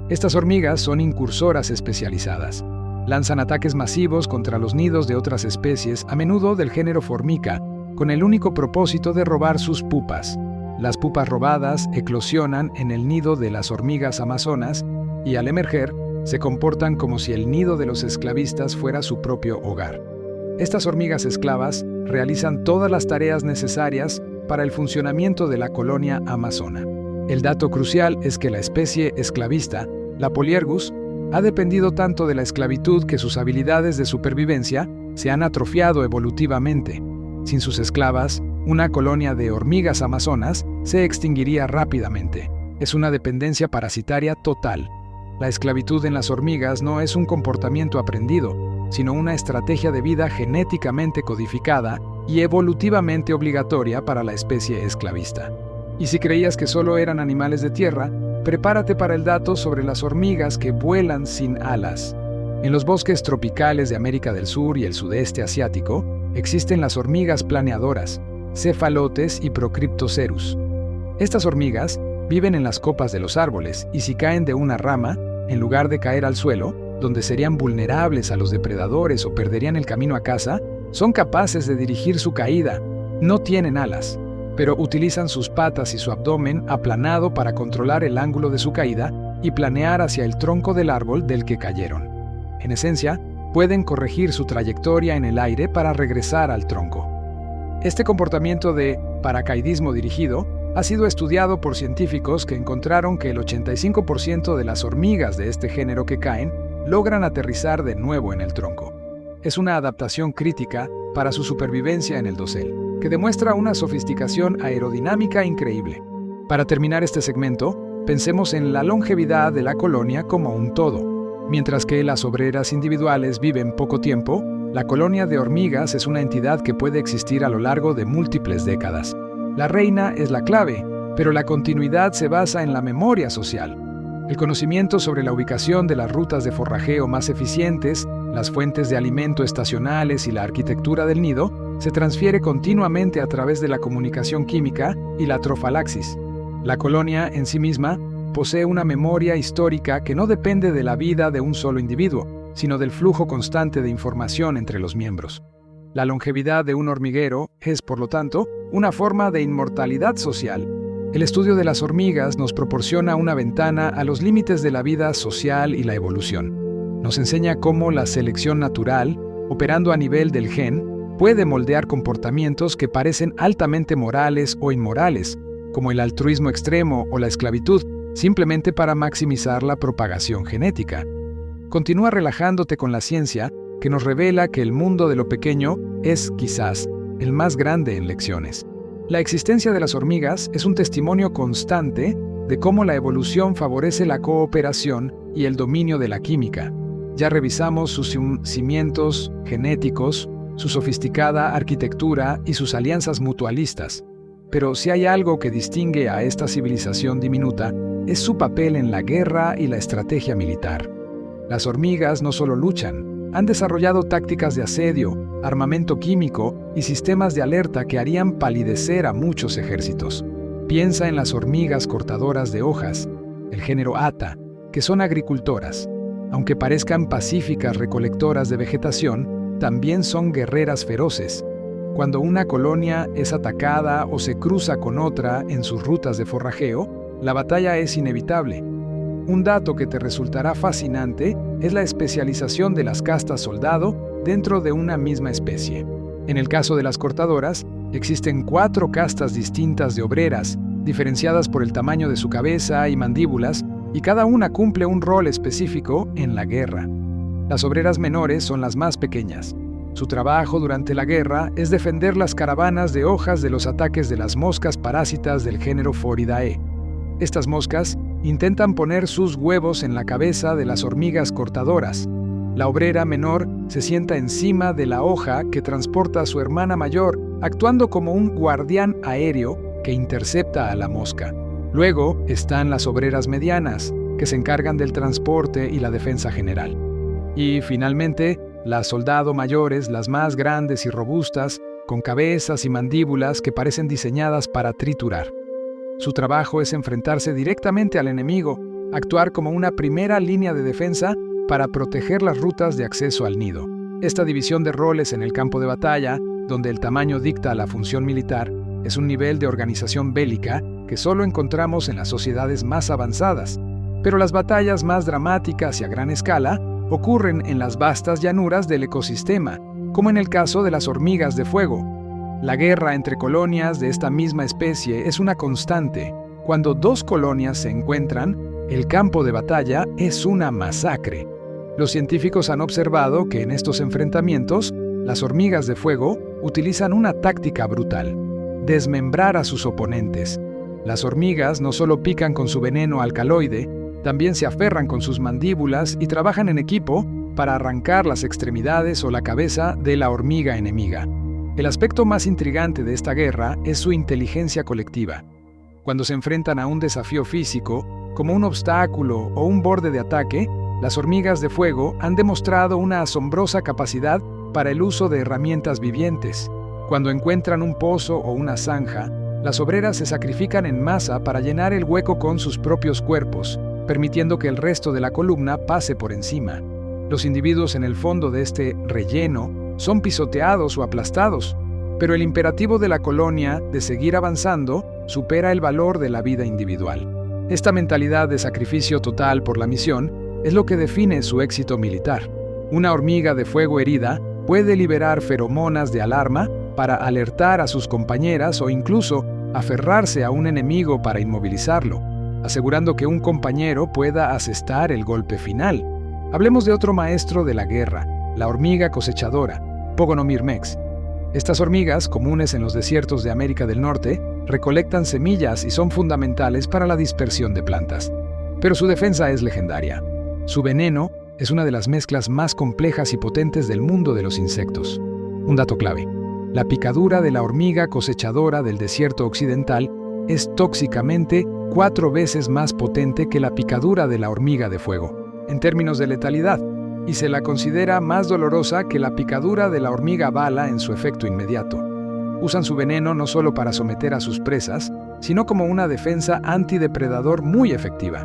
Estas hormigas son incursoras especializadas. Lanzan ataques masivos contra los nidos de otras especies, a menudo del género Formica, con el único propósito de robar sus pupas. Las pupas robadas eclosionan en el nido de las hormigas amazonas y, al emerger, se comportan como si el nido de los esclavistas fuera su propio hogar. Estas hormigas esclavas realizan todas las tareas necesarias para el funcionamiento de la colonia amazona. El dato crucial es que la especie esclavista, la Polyergus, ha dependido tanto de la esclavitud que sus habilidades de supervivencia se han atrofiado evolutivamente. Sin sus esclavas, una colonia de hormigas amazonas se extinguiría rápidamente. Es una dependencia parasitaria total. La esclavitud en las hormigas no es un comportamiento aprendido, sino una estrategia de vida genéticamente codificada y evolutivamente obligatoria para la especie esclavista. Y si creías que solo eran animales de tierra, prepárate para el dato sobre las hormigas que vuelan sin alas. En los bosques tropicales de América del Sur y el sudeste asiático, existen las hormigas planeadoras, cefalotes y Procryptocerus. Estas hormigas viven en las copas de los árboles y si caen de una rama, en lugar de caer al suelo, donde serían vulnerables a los depredadores o perderían el camino a casa, son capaces de dirigir su caída. No tienen alas, pero utilizan sus patas y su abdomen aplanado para controlar el ángulo de su caída y planear hacia el tronco del árbol del que cayeron. En esencia, pueden corregir su trayectoria en el aire para regresar al tronco. Este comportamiento de paracaidismo dirigido ha sido estudiado por científicos que encontraron que el 85% de las hormigas de este género que caen logran aterrizar de nuevo en el tronco. Es una adaptación crítica para su supervivencia en el dosel, que demuestra una sofisticación aerodinámica increíble. Para terminar este segmento, pensemos en la longevidad de la colonia como un todo. Mientras que las obreras individuales viven poco tiempo, la colonia de hormigas es una entidad que puede existir a lo largo de múltiples décadas. La reina es la clave, pero la continuidad se basa en la memoria social. El conocimiento sobre la ubicación de las rutas de forrajeo más eficientes, las fuentes de alimento estacionales y la arquitectura del nido se transfiere continuamente a través de la comunicación química y la trofalaxis. La colonia en sí misma posee una memoria histórica que no depende de la vida de un solo individuo, sino del flujo constante de información entre los miembros. La longevidad de un hormiguero es, por lo tanto, una forma de inmortalidad social. El estudio de las hormigas nos proporciona una ventana a los límites de la vida social y la evolución. Nos enseña cómo la selección natural, operando a nivel del gen, puede moldear comportamientos que parecen altamente morales o inmorales, como el altruismo extremo o la esclavitud, simplemente para maximizar la propagación genética. Continúa relajándote con la ciencia, que nos revela que el mundo de lo pequeño es, quizás, el más grande en lecciones. La existencia de las hormigas es un testimonio constante de cómo la evolución favorece la cooperación y el dominio de la química. Ya revisamos sus cimientos genéticos, su sofisticada arquitectura y sus alianzas mutualistas. Pero si hay algo que distingue a esta civilización diminuta, es su papel en la guerra y la estrategia militar. Las hormigas no solo luchan, han desarrollado tácticas de asedio, armamento químico y sistemas de alerta que harían palidecer a muchos ejércitos. Piensa en las hormigas cortadoras de hojas, el género Atta, que son agricultoras. Aunque parezcan pacíficas recolectoras de vegetación, también son guerreras feroces. Cuando una colonia es atacada o se cruza con otra en sus rutas de forrajeo, la batalla es inevitable. Un dato que te resultará fascinante es la especialización de las castas soldado dentro de una misma especie. En el caso de las cortadoras, existen 4 castas distintas de obreras, diferenciadas por el tamaño de su cabeza y mandíbulas, y cada una cumple un rol específico en la guerra. Las obreras menores son las más pequeñas. Su trabajo durante la guerra es defender las caravanas de hojas de los ataques de las moscas parásitas del género Phoridae. Estas moscas intentan poner sus huevos en la cabeza de las hormigas cortadoras. La obrera menor se sienta encima de la hoja que transporta a su hermana mayor, actuando como un guardián aéreo que intercepta a la mosca. Luego están las obreras medianas, que se encargan del transporte y la defensa general. Y finalmente, las soldado mayores, las más grandes y robustas, con cabezas y mandíbulas que parecen diseñadas para triturar. Su trabajo es enfrentarse directamente al enemigo, actuar como una primera línea de defensa para proteger las rutas de acceso al nido. Esta división de roles en el campo de batalla, donde el tamaño dicta la función militar, es un nivel de organización bélica que solo encontramos en las sociedades más avanzadas. Pero las batallas más dramáticas y a gran escala ocurren en las vastas llanuras del ecosistema, como en el caso de las hormigas de fuego. La guerra entre colonias de esta misma especie es una constante. Cuando 2 colonias se encuentran, el campo de batalla es una masacre. Los científicos han observado que en estos enfrentamientos, las hormigas de fuego utilizan una táctica brutal: desmembrar a sus oponentes. Las hormigas no solo pican con su veneno alcaloide, también se aferran con sus mandíbulas y trabajan en equipo para arrancar las extremidades o la cabeza de la hormiga enemiga. El aspecto más intrigante de esta guerra es su inteligencia colectiva. Cuando se enfrentan a un desafío físico, como un obstáculo o un borde de ataque, las hormigas de fuego han demostrado una asombrosa capacidad para el uso de herramientas vivientes. Cuando encuentran un pozo o una zanja, las obreras se sacrifican en masa para llenar el hueco con sus propios cuerpos, permitiendo que el resto de la columna pase por encima. Los individuos en el fondo de este relleno son pisoteados o aplastados, pero el imperativo de la colonia de seguir avanzando supera el valor de la vida individual. Esta mentalidad de sacrificio total por la misión es lo que define su éxito militar. Una hormiga de fuego herida puede liberar feromonas de alarma para alertar a sus compañeras o incluso aferrarse a un enemigo para inmovilizarlo, asegurando que un compañero pueda asestar el golpe final. Hablemos de otro maestro de la guerra, la hormiga cosechadora, Pogonomyrmex. Estas hormigas, comunes en los desiertos de América del Norte, recolectan semillas y son fundamentales para la dispersión de plantas. Pero su defensa es legendaria. Su veneno es una de las mezclas más complejas y potentes del mundo de los insectos. Un dato clave: la picadura de la hormiga cosechadora del desierto occidental es tóxicamente 4 veces más potente que la picadura de la hormiga de fuego, en términos de letalidad, y se la considera más dolorosa que la picadura de la hormiga bala en su efecto inmediato. Usan su veneno no solo para someter a sus presas, sino como una defensa antidepredador muy efectiva.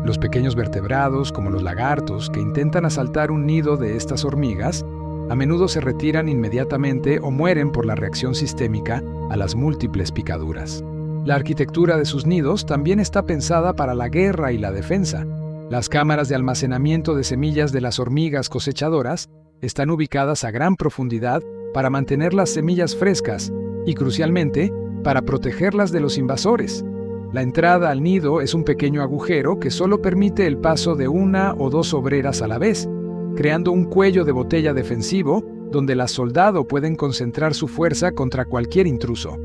Los pequeños vertebrados, como los lagartos, que intentan asaltar un nido de estas hormigas, a menudo se retiran inmediatamente o mueren por la reacción sistémica a las múltiples picaduras. La arquitectura de sus nidos también está pensada para la guerra y la defensa. Las cámaras de almacenamiento de semillas de las hormigas cosechadoras están ubicadas a gran profundidad para mantener las semillas frescas y, crucialmente, para protegerlas de los invasores. La entrada al nido es un pequeño agujero que solo permite el paso de 1 o 2 obreras a la vez, creando un cuello de botella defensivo donde las soldados pueden concentrar su fuerza contra cualquier intruso.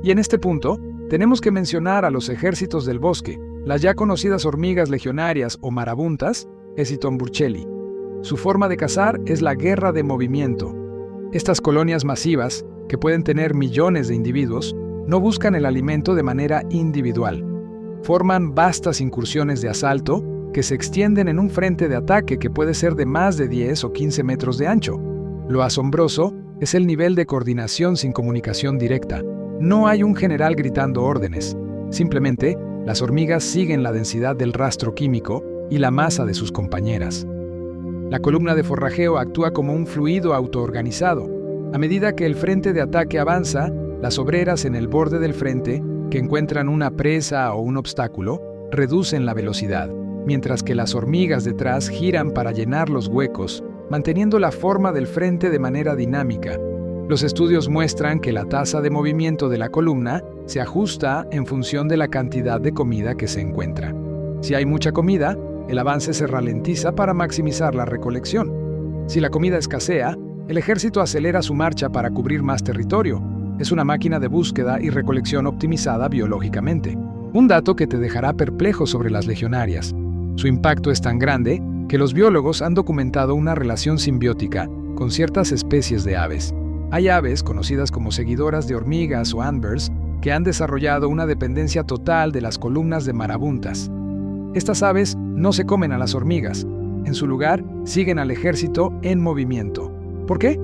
Y en este punto, tenemos que mencionar a los ejércitos del bosque, las ya conocidas hormigas legionarias o marabuntas, Eciton burchelli. Su forma de cazar es la guerra de movimiento. Estas colonias masivas, que pueden tener millones de individuos, no buscan el alimento de manera individual. Forman vastas incursiones de asalto que se extienden en un frente de ataque que puede ser de más de 10 o 15 metros de ancho. Lo asombroso es el nivel de coordinación sin comunicación directa. No hay un general gritando órdenes. Simplemente, las hormigas siguen la densidad del rastro químico y la masa de sus compañeras. La columna de forrajeo actúa como un fluido autoorganizado. A medida que el frente de ataque avanza, las obreras en el borde del frente, que encuentran una presa o un obstáculo, reducen la velocidad, mientras que las hormigas detrás giran para llenar los huecos, manteniendo la forma del frente de manera dinámica. Los estudios muestran que la tasa de movimiento de la columna se ajusta en función de la cantidad de comida que se encuentra. Si hay mucha comida, el avance se ralentiza para maximizar la recolección. Si la comida escasea, el ejército acelera su marcha para cubrir más territorio. Es una máquina de búsqueda y recolección optimizada biológicamente. Un dato que te dejará perplejo sobre las legionarias. Su impacto es tan grande que los biólogos han documentado una relación simbiótica con ciertas especies de aves. Hay aves, conocidas como seguidoras de hormigas o antbirds, que han desarrollado una dependencia total de las columnas de marabuntas. Estas aves no se comen a las hormigas. En su lugar, siguen al ejército en movimiento. ¿Por qué?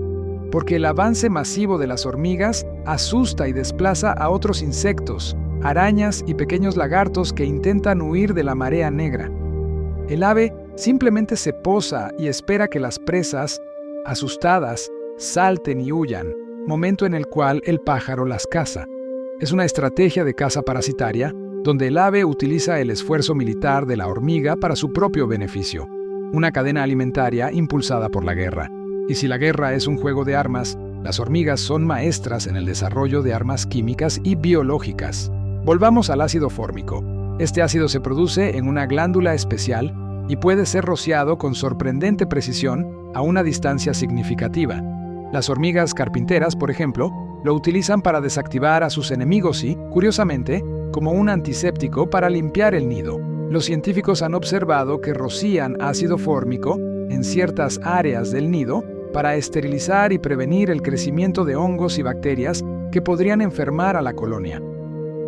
Porque el avance masivo de las hormigas asusta y desplaza a otros insectos, arañas y pequeños lagartos que intentan huir de la marea negra. El ave simplemente se posa y espera que las presas, asustadas, salten y huyan, momento en el cual el pájaro las caza. Es una estrategia de caza parasitaria, donde el ave utiliza el esfuerzo militar de la hormiga para su propio beneficio, una cadena alimentaria impulsada por la guerra. Y si la guerra es un juego de armas, las hormigas son maestras en el desarrollo de armas químicas y biológicas. Volvamos al ácido fórmico. Este ácido se produce en una glándula especial y puede ser rociado con sorprendente precisión a una distancia significativa. Las hormigas carpinteras, por ejemplo, lo utilizan para desactivar a sus enemigos y, curiosamente, como un antiséptico para limpiar el nido. Los científicos han observado que rocían ácido fórmico en ciertas áreas del nido para esterilizar y prevenir el crecimiento de hongos y bacterias que podrían enfermar a la colonia.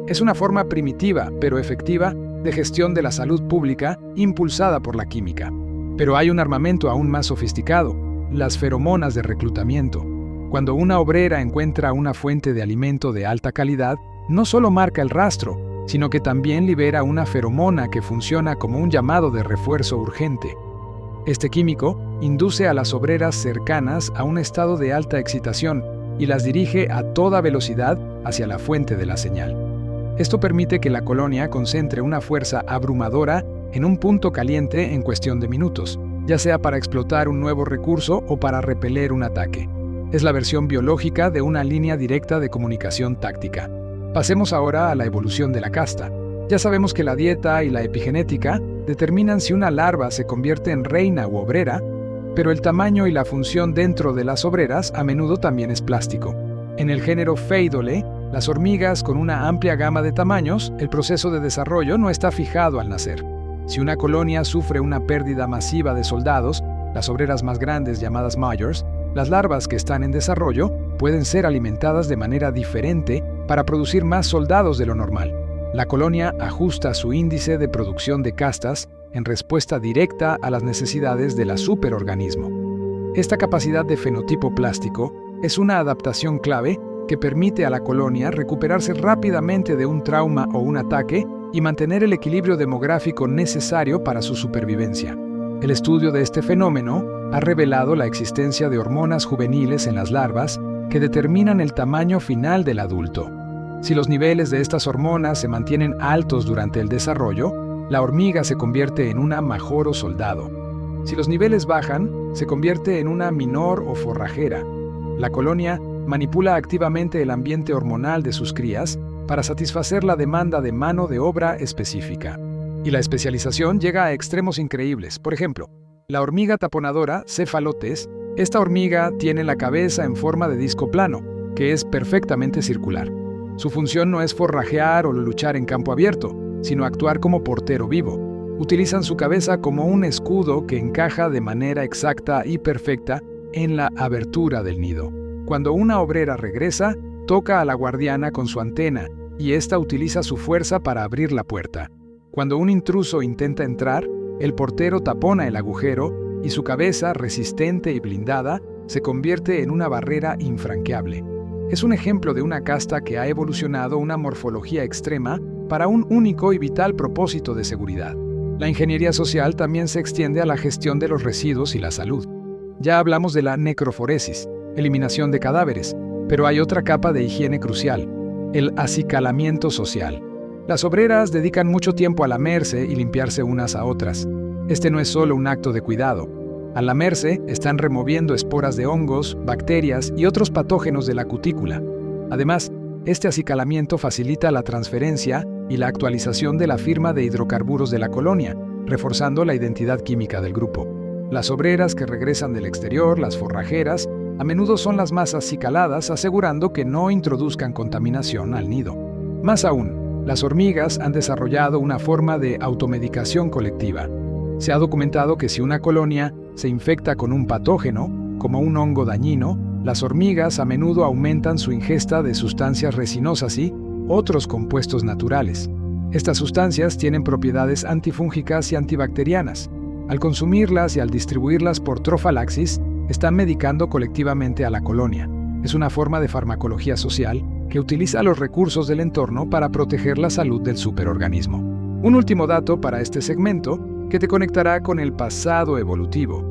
Es una forma primitiva, pero efectiva, de gestión de la salud pública impulsada por la química. Pero hay un armamento aún más sofisticado: las feromonas de reclutamiento. Cuando una obrera encuentra una fuente de alimento de alta calidad, no solo marca el rastro, sino que también libera una feromona que funciona como un llamado de refuerzo urgente. Este químico induce a las obreras cercanas a un estado de alta excitación y las dirige a toda velocidad hacia la fuente de la señal. Esto permite que la colonia concentre una fuerza abrumadora en un punto caliente en cuestión de minutos, ya sea para explotar un nuevo recurso o para repeler un ataque. Es la versión biológica de una línea directa de comunicación táctica. Pasemos ahora a la evolución de la casta. Ya sabemos que la dieta y la epigenética determinan si una larva se convierte en reina u obrera, pero el tamaño y la función dentro de las obreras a menudo también es plástico. En el género Pheidole, las hormigas con una amplia gama de tamaños, el proceso de desarrollo no está fijado al nacer. Si una colonia sufre una pérdida masiva de soldados, las obreras más grandes llamadas Majors, las larvas que están en desarrollo pueden ser alimentadas de manera diferente para producir más soldados de lo normal. La colonia ajusta su índice de producción de castas en respuesta directa a las necesidades del superorganismo. Esta capacidad de fenotipo plástico es una adaptación clave que permite a la colonia recuperarse rápidamente de un trauma o un ataque y mantener el equilibrio demográfico necesario para su supervivencia. El estudio de este fenómeno ha revelado la existencia de hormonas juveniles en las larvas que determinan el tamaño final del adulto. Si los niveles de estas hormonas se mantienen altos durante el desarrollo, la hormiga se convierte en una major o soldado. Si los niveles bajan, se convierte en una minor o forrajera. La colonia manipula activamente el ambiente hormonal de sus crías para satisfacer la demanda de mano de obra específica. Y la especialización llega a extremos increíbles. Por ejemplo, la hormiga taponadora Cephalotes, esta hormiga tiene la cabeza en forma de disco plano, que es perfectamente circular. Su función no es forrajear o luchar en campo abierto, sino actuar como portero vivo. Utilizan su cabeza como un escudo que encaja de manera exacta y perfecta en la abertura del nido. Cuando una obrera regresa, toca a la guardiana con su antena y ésta utiliza su fuerza para abrir la puerta. Cuando un intruso intenta entrar, el portero tapona el agujero y su cabeza, resistente y blindada, se convierte en una barrera infranqueable. Es un ejemplo de una casta que ha evolucionado una morfología extrema para un único y vital propósito de seguridad. La ingeniería social también se extiende a la gestión de los residuos y la salud. Ya hablamos de la necroforesis, eliminación de cadáveres, pero hay otra capa de higiene crucial: el acicalamiento social. Las obreras dedican mucho tiempo a lamerse y limpiarse unas a otras. Este no es solo un acto de cuidado. Al lamerse, están removiendo esporas de hongos, bacterias y otros patógenos de la cutícula. Además, este acicalamiento facilita la transferencia y la actualización de la firma de hidrocarburos de la colonia, reforzando la identidad química del grupo. Las obreras que regresan del exterior, las forrajeras, a menudo son las más acicaladas, asegurando que no introduzcan contaminación al nido. Más aún, las hormigas han desarrollado una forma de automedicación colectiva. Se ha documentado que si una colonia se infecta con un patógeno, como un hongo dañino, las hormigas a menudo aumentan su ingesta de sustancias resinosas y otros compuestos naturales. Estas sustancias tienen propiedades antifúngicas y antibacterianas. Al consumirlas y al distribuirlas por trofalaxis, están medicando colectivamente a la colonia. Es una forma de farmacología social que utiliza los recursos del entorno para proteger la salud del superorganismo. Un último dato para este segmento que te conectará con el pasado evolutivo: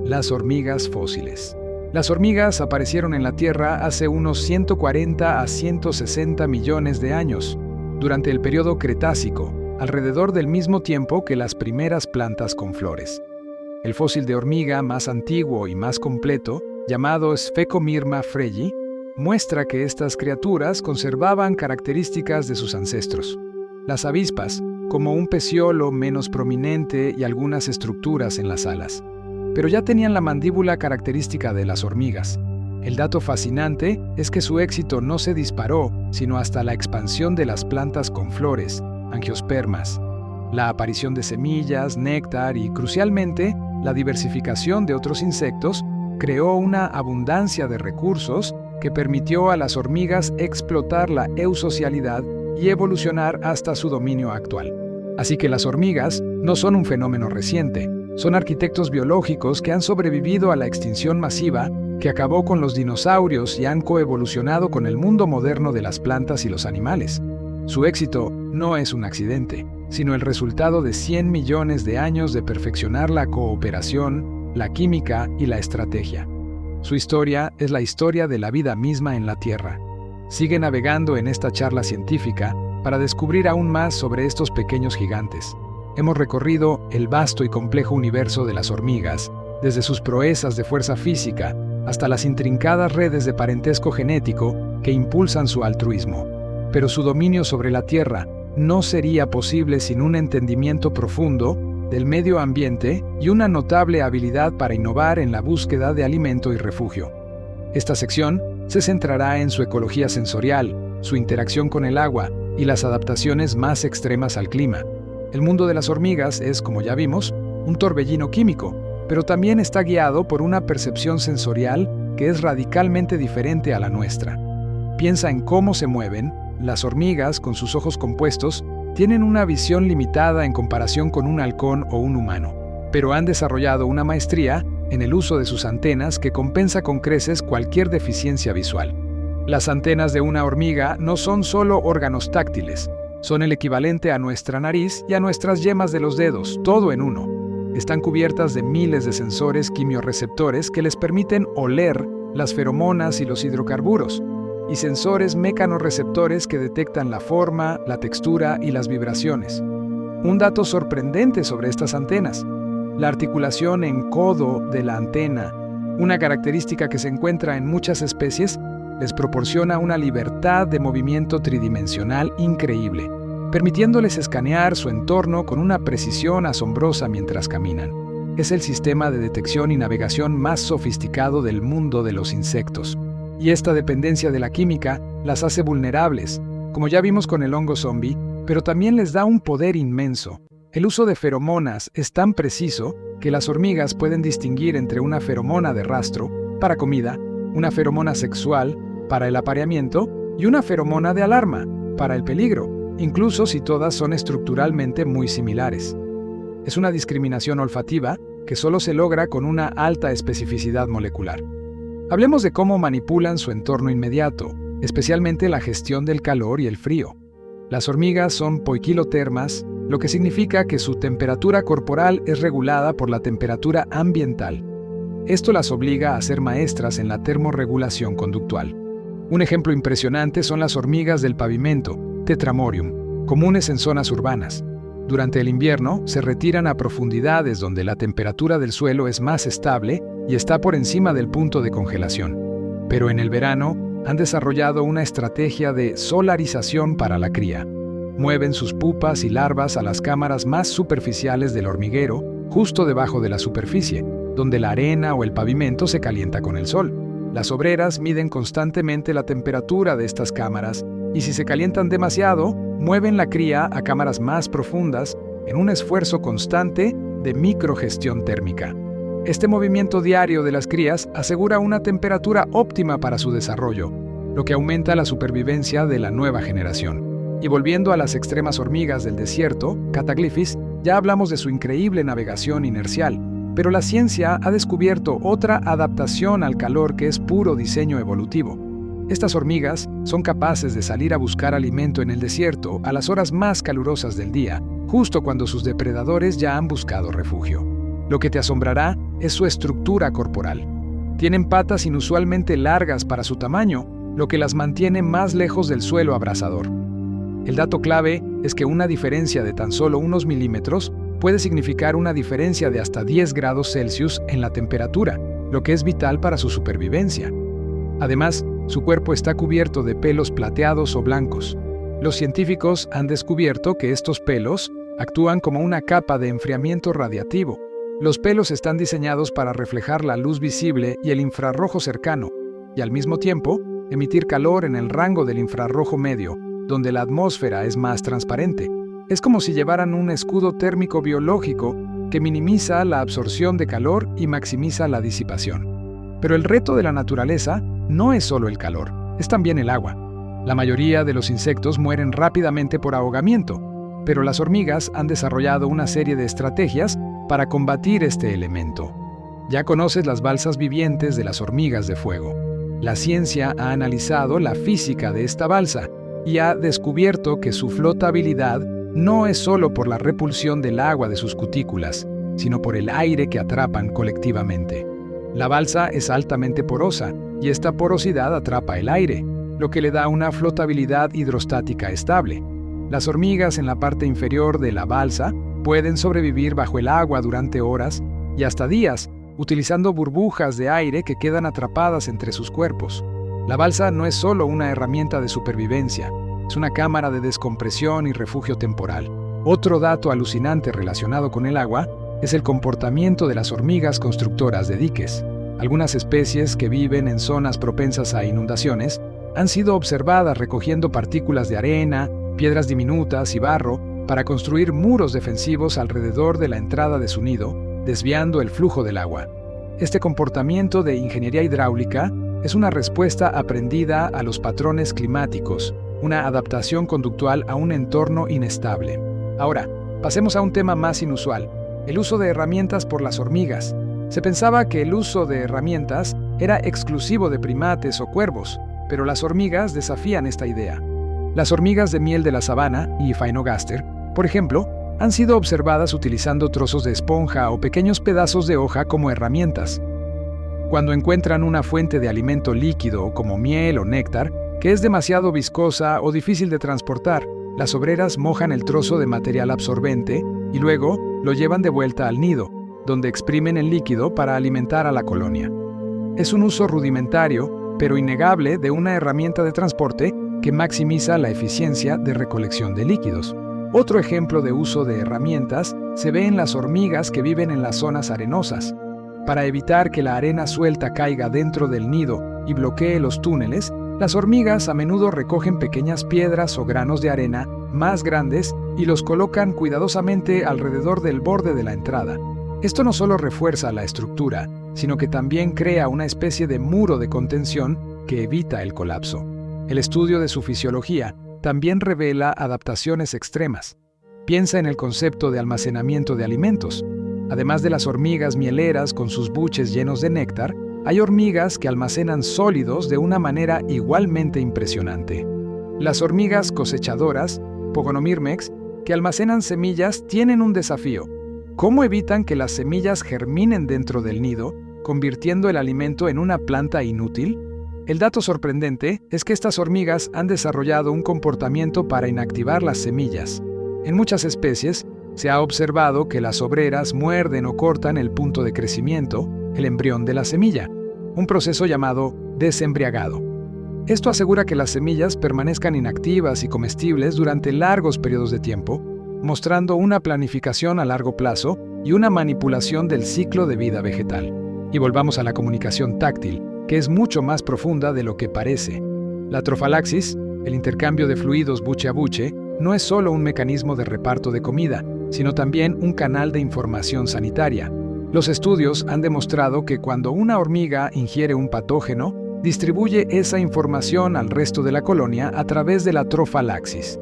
las hormigas fósiles. Las hormigas aparecieron en la Tierra hace unos 140 a 160 millones de años, durante el periodo Cretácico, alrededor del mismo tiempo que las primeras plantas con flores. El fósil de hormiga más antiguo y más completo, llamado Sphecomirma freyi, muestra que estas criaturas conservaban características de sus ancestros. Las avispas, como un peciolo menos prominente y algunas estructuras en las alas. Pero ya tenían la mandíbula característica de las hormigas. El dato fascinante es que su éxito no se disparó, sino hasta la expansión de las plantas con flores, angiospermas, la aparición de semillas, néctar y, crucialmente, la diversificación de otros insectos creó una abundancia de recursos que permitió a las hormigas explotar la eusocialidad y evolucionar hasta su dominio actual. Así que las hormigas no son un fenómeno reciente, son arquitectos biológicos que han sobrevivido a la extinción masiva que acabó con los dinosaurios y han coevolucionado con el mundo moderno de las plantas y los animales. Su éxito no es un accidente, sino el resultado de 100 millones de años de perfeccionar la cooperación, la química y la estrategia. Su historia es la historia de la vida misma en la Tierra. Sigue navegando en esta charla científica para descubrir aún más sobre estos pequeños gigantes. Hemos recorrido el vasto y complejo universo de las hormigas, desde sus proezas de fuerza física hasta las intrincadas redes de parentesco genético que impulsan su altruismo. Pero su dominio sobre la Tierra no sería posible sin un entendimiento profundo del medio ambiente y una notable habilidad para innovar en la búsqueda de alimento y refugio. Esta sección se centrará en su ecología sensorial, su interacción con el agua y las adaptaciones más extremas al clima. El mundo de las hormigas es, como ya vimos, un torbellino químico, pero también está guiado por una percepción sensorial que es radicalmente diferente a la nuestra. Piensa en cómo se mueven. Las hormigas, con sus ojos compuestos, tienen una visión limitada en comparación con un halcón o un humano, pero han desarrollado una maestría en el uso de sus antenas que compensa con creces cualquier deficiencia visual. Las antenas de una hormiga no son solo órganos táctiles, son el equivalente a nuestra nariz y a nuestras yemas de los dedos, todo en uno. Están cubiertas de miles de sensores quimiorreceptores que les permiten oler las feromonas y los hidrocarburos, y sensores mecanorreceptores que detectan la forma, la textura y las vibraciones. Un dato sorprendente sobre estas antenas: la articulación en codo de la antena, una característica que se encuentra en muchas especies, les proporciona una libertad de movimiento tridimensional increíble, permitiéndoles escanear su entorno con una precisión asombrosa mientras caminan. Es el sistema de detección y navegación más sofisticado del mundo de los insectos. Y esta dependencia de la química las hace vulnerables, como ya vimos con el hongo zombie, pero también les da un poder inmenso. El uso de feromonas es tan preciso que las hormigas pueden distinguir entre una feromona de rastro, para comida, una feromona sexual, para el apareamiento, y una feromona de alarma, para el peligro, incluso si todas son estructuralmente muy similares. Es una discriminación olfativa que solo se logra con una alta especificidad molecular. Hablemos de cómo manipulan su entorno inmediato, especialmente la gestión del calor y el frío. Las hormigas son poiquilotermas, lo que significa que su temperatura corporal es regulada por la temperatura ambiental. Esto las obliga a ser maestras en la termorregulación conductual. Un ejemplo impresionante son las hormigas del pavimento, Tetramorium, comunes en zonas urbanas. Durante el invierno se retiran a profundidades donde la temperatura del suelo es más estable y está por encima del punto de congelación. Pero en el verano han desarrollado una estrategia de solarización para la cría. Mueven sus pupas y larvas a las cámaras más superficiales del hormiguero, justo debajo de la superficie, donde la arena o el pavimento se calienta con el sol. Las obreras miden constantemente la temperatura de estas cámaras y si se calientan demasiado, mueven la cría a cámaras más profundas en un esfuerzo constante de microgestión térmica. Este movimiento diario de las crías asegura una temperatura óptima para su desarrollo, lo que aumenta la supervivencia de la nueva generación. Y volviendo a las extremas hormigas del desierto, Cataglyphis, ya hablamos de su increíble navegación inercial, pero la ciencia ha descubierto otra adaptación al calor que es puro diseño evolutivo. Estas hormigas son capaces de salir a buscar alimento en el desierto a las horas más calurosas del día, justo cuando sus depredadores ya han buscado refugio. Lo que te asombrará es su estructura corporal. Tienen patas inusualmente largas para su tamaño, lo que las mantiene más lejos del suelo abrasador. El dato clave es que una diferencia de tan solo unos milímetros puede significar una diferencia de hasta 10 grados Celsius en la temperatura, lo que es vital para su supervivencia. Además, su cuerpo está cubierto de pelos plateados o blancos. Los científicos han descubierto que estos pelos actúan como una capa de enfriamiento radiativo. Los pelos están diseñados para reflejar la luz visible y el infrarrojo cercano, y al mismo tiempo emitir calor en el rango del infrarrojo medio, donde la atmósfera es más transparente. Es como si llevaran un escudo térmico biológico que minimiza la absorción de calor y maximiza la disipación. Pero el reto de la naturaleza no es solo el calor, es también el agua. La mayoría de los insectos mueren rápidamente por ahogamiento, pero las hormigas han desarrollado una serie de estrategias para combatir este elemento. Ya conoces las balsas vivientes de las hormigas de fuego. La ciencia ha analizado la física de esta balsa y ha descubierto que su flotabilidad no es solo por la repulsión del agua de sus cutículas, sino por el aire que atrapan colectivamente. La balsa es altamente porosa y esta porosidad atrapa el aire, lo que le da una flotabilidad hidrostática estable. Las hormigas en la parte inferior de la balsa pueden sobrevivir bajo el agua durante horas y hasta días, utilizando burbujas de aire que quedan atrapadas entre sus cuerpos. La balsa no es solo una herramienta de supervivencia, es una cámara de descompresión y refugio temporal. Otro dato alucinante relacionado con el agua es el comportamiento de las hormigas constructoras de diques. Algunas especies que viven en zonas propensas a inundaciones han sido observadas recogiendo partículas de arena, piedras diminutas y barro para construir muros defensivos alrededor de la entrada de su nido, desviando el flujo del agua. Este comportamiento de ingeniería hidráulica es una respuesta aprendida a los patrones climáticos, una adaptación conductual a un entorno inestable. Ahora, pasemos a un tema más inusual: el uso de herramientas por las hormigas. Se pensaba que el uso de herramientas era exclusivo de primates o cuervos, pero las hormigas desafían esta idea. Las hormigas de miel de la sabana y Phaenogaster, por ejemplo, han sido observadas utilizando trozos de esponja o pequeños pedazos de hoja como herramientas. Cuando encuentran una fuente de alimento líquido como miel o néctar, que es demasiado viscosa o difícil de transportar, las obreras mojan el trozo de material absorbente y luego lo llevan de vuelta al nido, donde exprimen el líquido para alimentar a la colonia. Es un uso rudimentario, pero innegable, de una herramienta de transporte que maximiza la eficiencia de recolección de líquidos. Otro ejemplo de uso de herramientas se ve en las hormigas que viven en las zonas arenosas. Para evitar que la arena suelta caiga dentro del nido y bloquee los túneles, las hormigas a menudo recogen pequeñas piedras o granos de arena más grandes y los colocan cuidadosamente alrededor del borde de la entrada. Esto no solo refuerza la estructura, sino que también crea una especie de muro de contención que evita el colapso. El estudio de su fisiología también revela adaptaciones extremas. Piensa en el concepto de almacenamiento de alimentos. Además de las hormigas mieleras con sus buches llenos de néctar, hay hormigas que almacenan sólidos de una manera igualmente impresionante. Las hormigas cosechadoras, Pogonomyrmex, que almacenan semillas, tienen un desafío. ¿Cómo evitan que las semillas germinen dentro del nido, convirtiendo el alimento en una planta inútil? El dato sorprendente es que estas hormigas han desarrollado un comportamiento para inactivar las semillas. En muchas especies, se ha observado que las obreras muerden o cortan el punto de crecimiento, el embrión de la semilla, un proceso llamado desembriagado. Esto asegura que las semillas permanezcan inactivas y comestibles durante largos periodos de tiempo, mostrando una planificación a largo plazo y una manipulación del ciclo de vida vegetal. Y volvamos a la comunicación táctil, que es mucho más profunda de lo que parece. La trofalaxis, el intercambio de fluidos buche a buche, no es solo un mecanismo de reparto de comida, sino también un canal de información sanitaria. Los estudios han demostrado que cuando una hormiga ingiere un patógeno, distribuye esa información al resto de la colonia a través de la trofalaxis.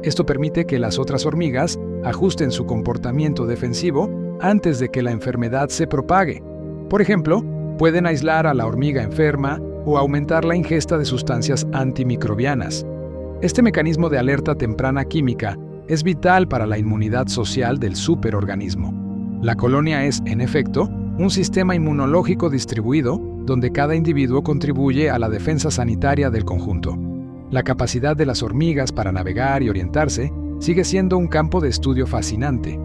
Esto permite que las otras hormigas ajusten su comportamiento defensivo antes de que la enfermedad se propague. Por ejemplo, pueden aislar a la hormiga enferma o aumentar la ingesta de sustancias antimicrobianas. Este mecanismo de alerta temprana química es vital para la inmunidad social del superorganismo. La colonia es, en efecto, un sistema inmunológico distribuido donde cada individuo contribuye a la defensa sanitaria del conjunto. La capacidad de las hormigas para navegar y orientarse sigue siendo un campo de estudio fascinante.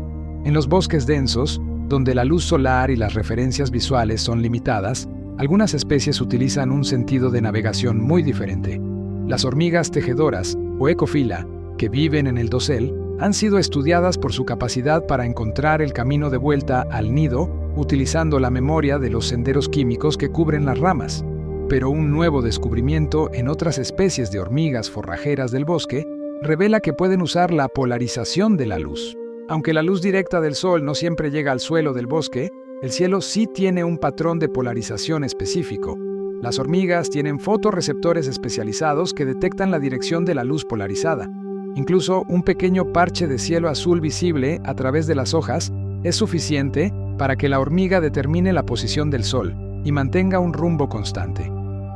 En los bosques densos, donde la luz solar y las referencias visuales son limitadas, algunas especies utilizan un sentido de navegación muy diferente. Las hormigas tejedoras, o ecofila, que viven en el dosel, han sido estudiadas por su capacidad para encontrar el camino de vuelta al nido utilizando la memoria de los senderos químicos que cubren las ramas. Pero un nuevo descubrimiento en otras especies de hormigas forrajeras del bosque revela que pueden usar la polarización de la luz. Aunque la luz directa del sol no siempre llega al suelo del bosque, El cielo sí tiene un patrón de polarización específico. Las hormigas tienen fotorreceptores especializados que detectan la dirección de la luz polarizada. Incluso un pequeño parche de cielo azul visible a través de las hojas es suficiente para que la hormiga determine la posición del sol y mantenga un rumbo constante.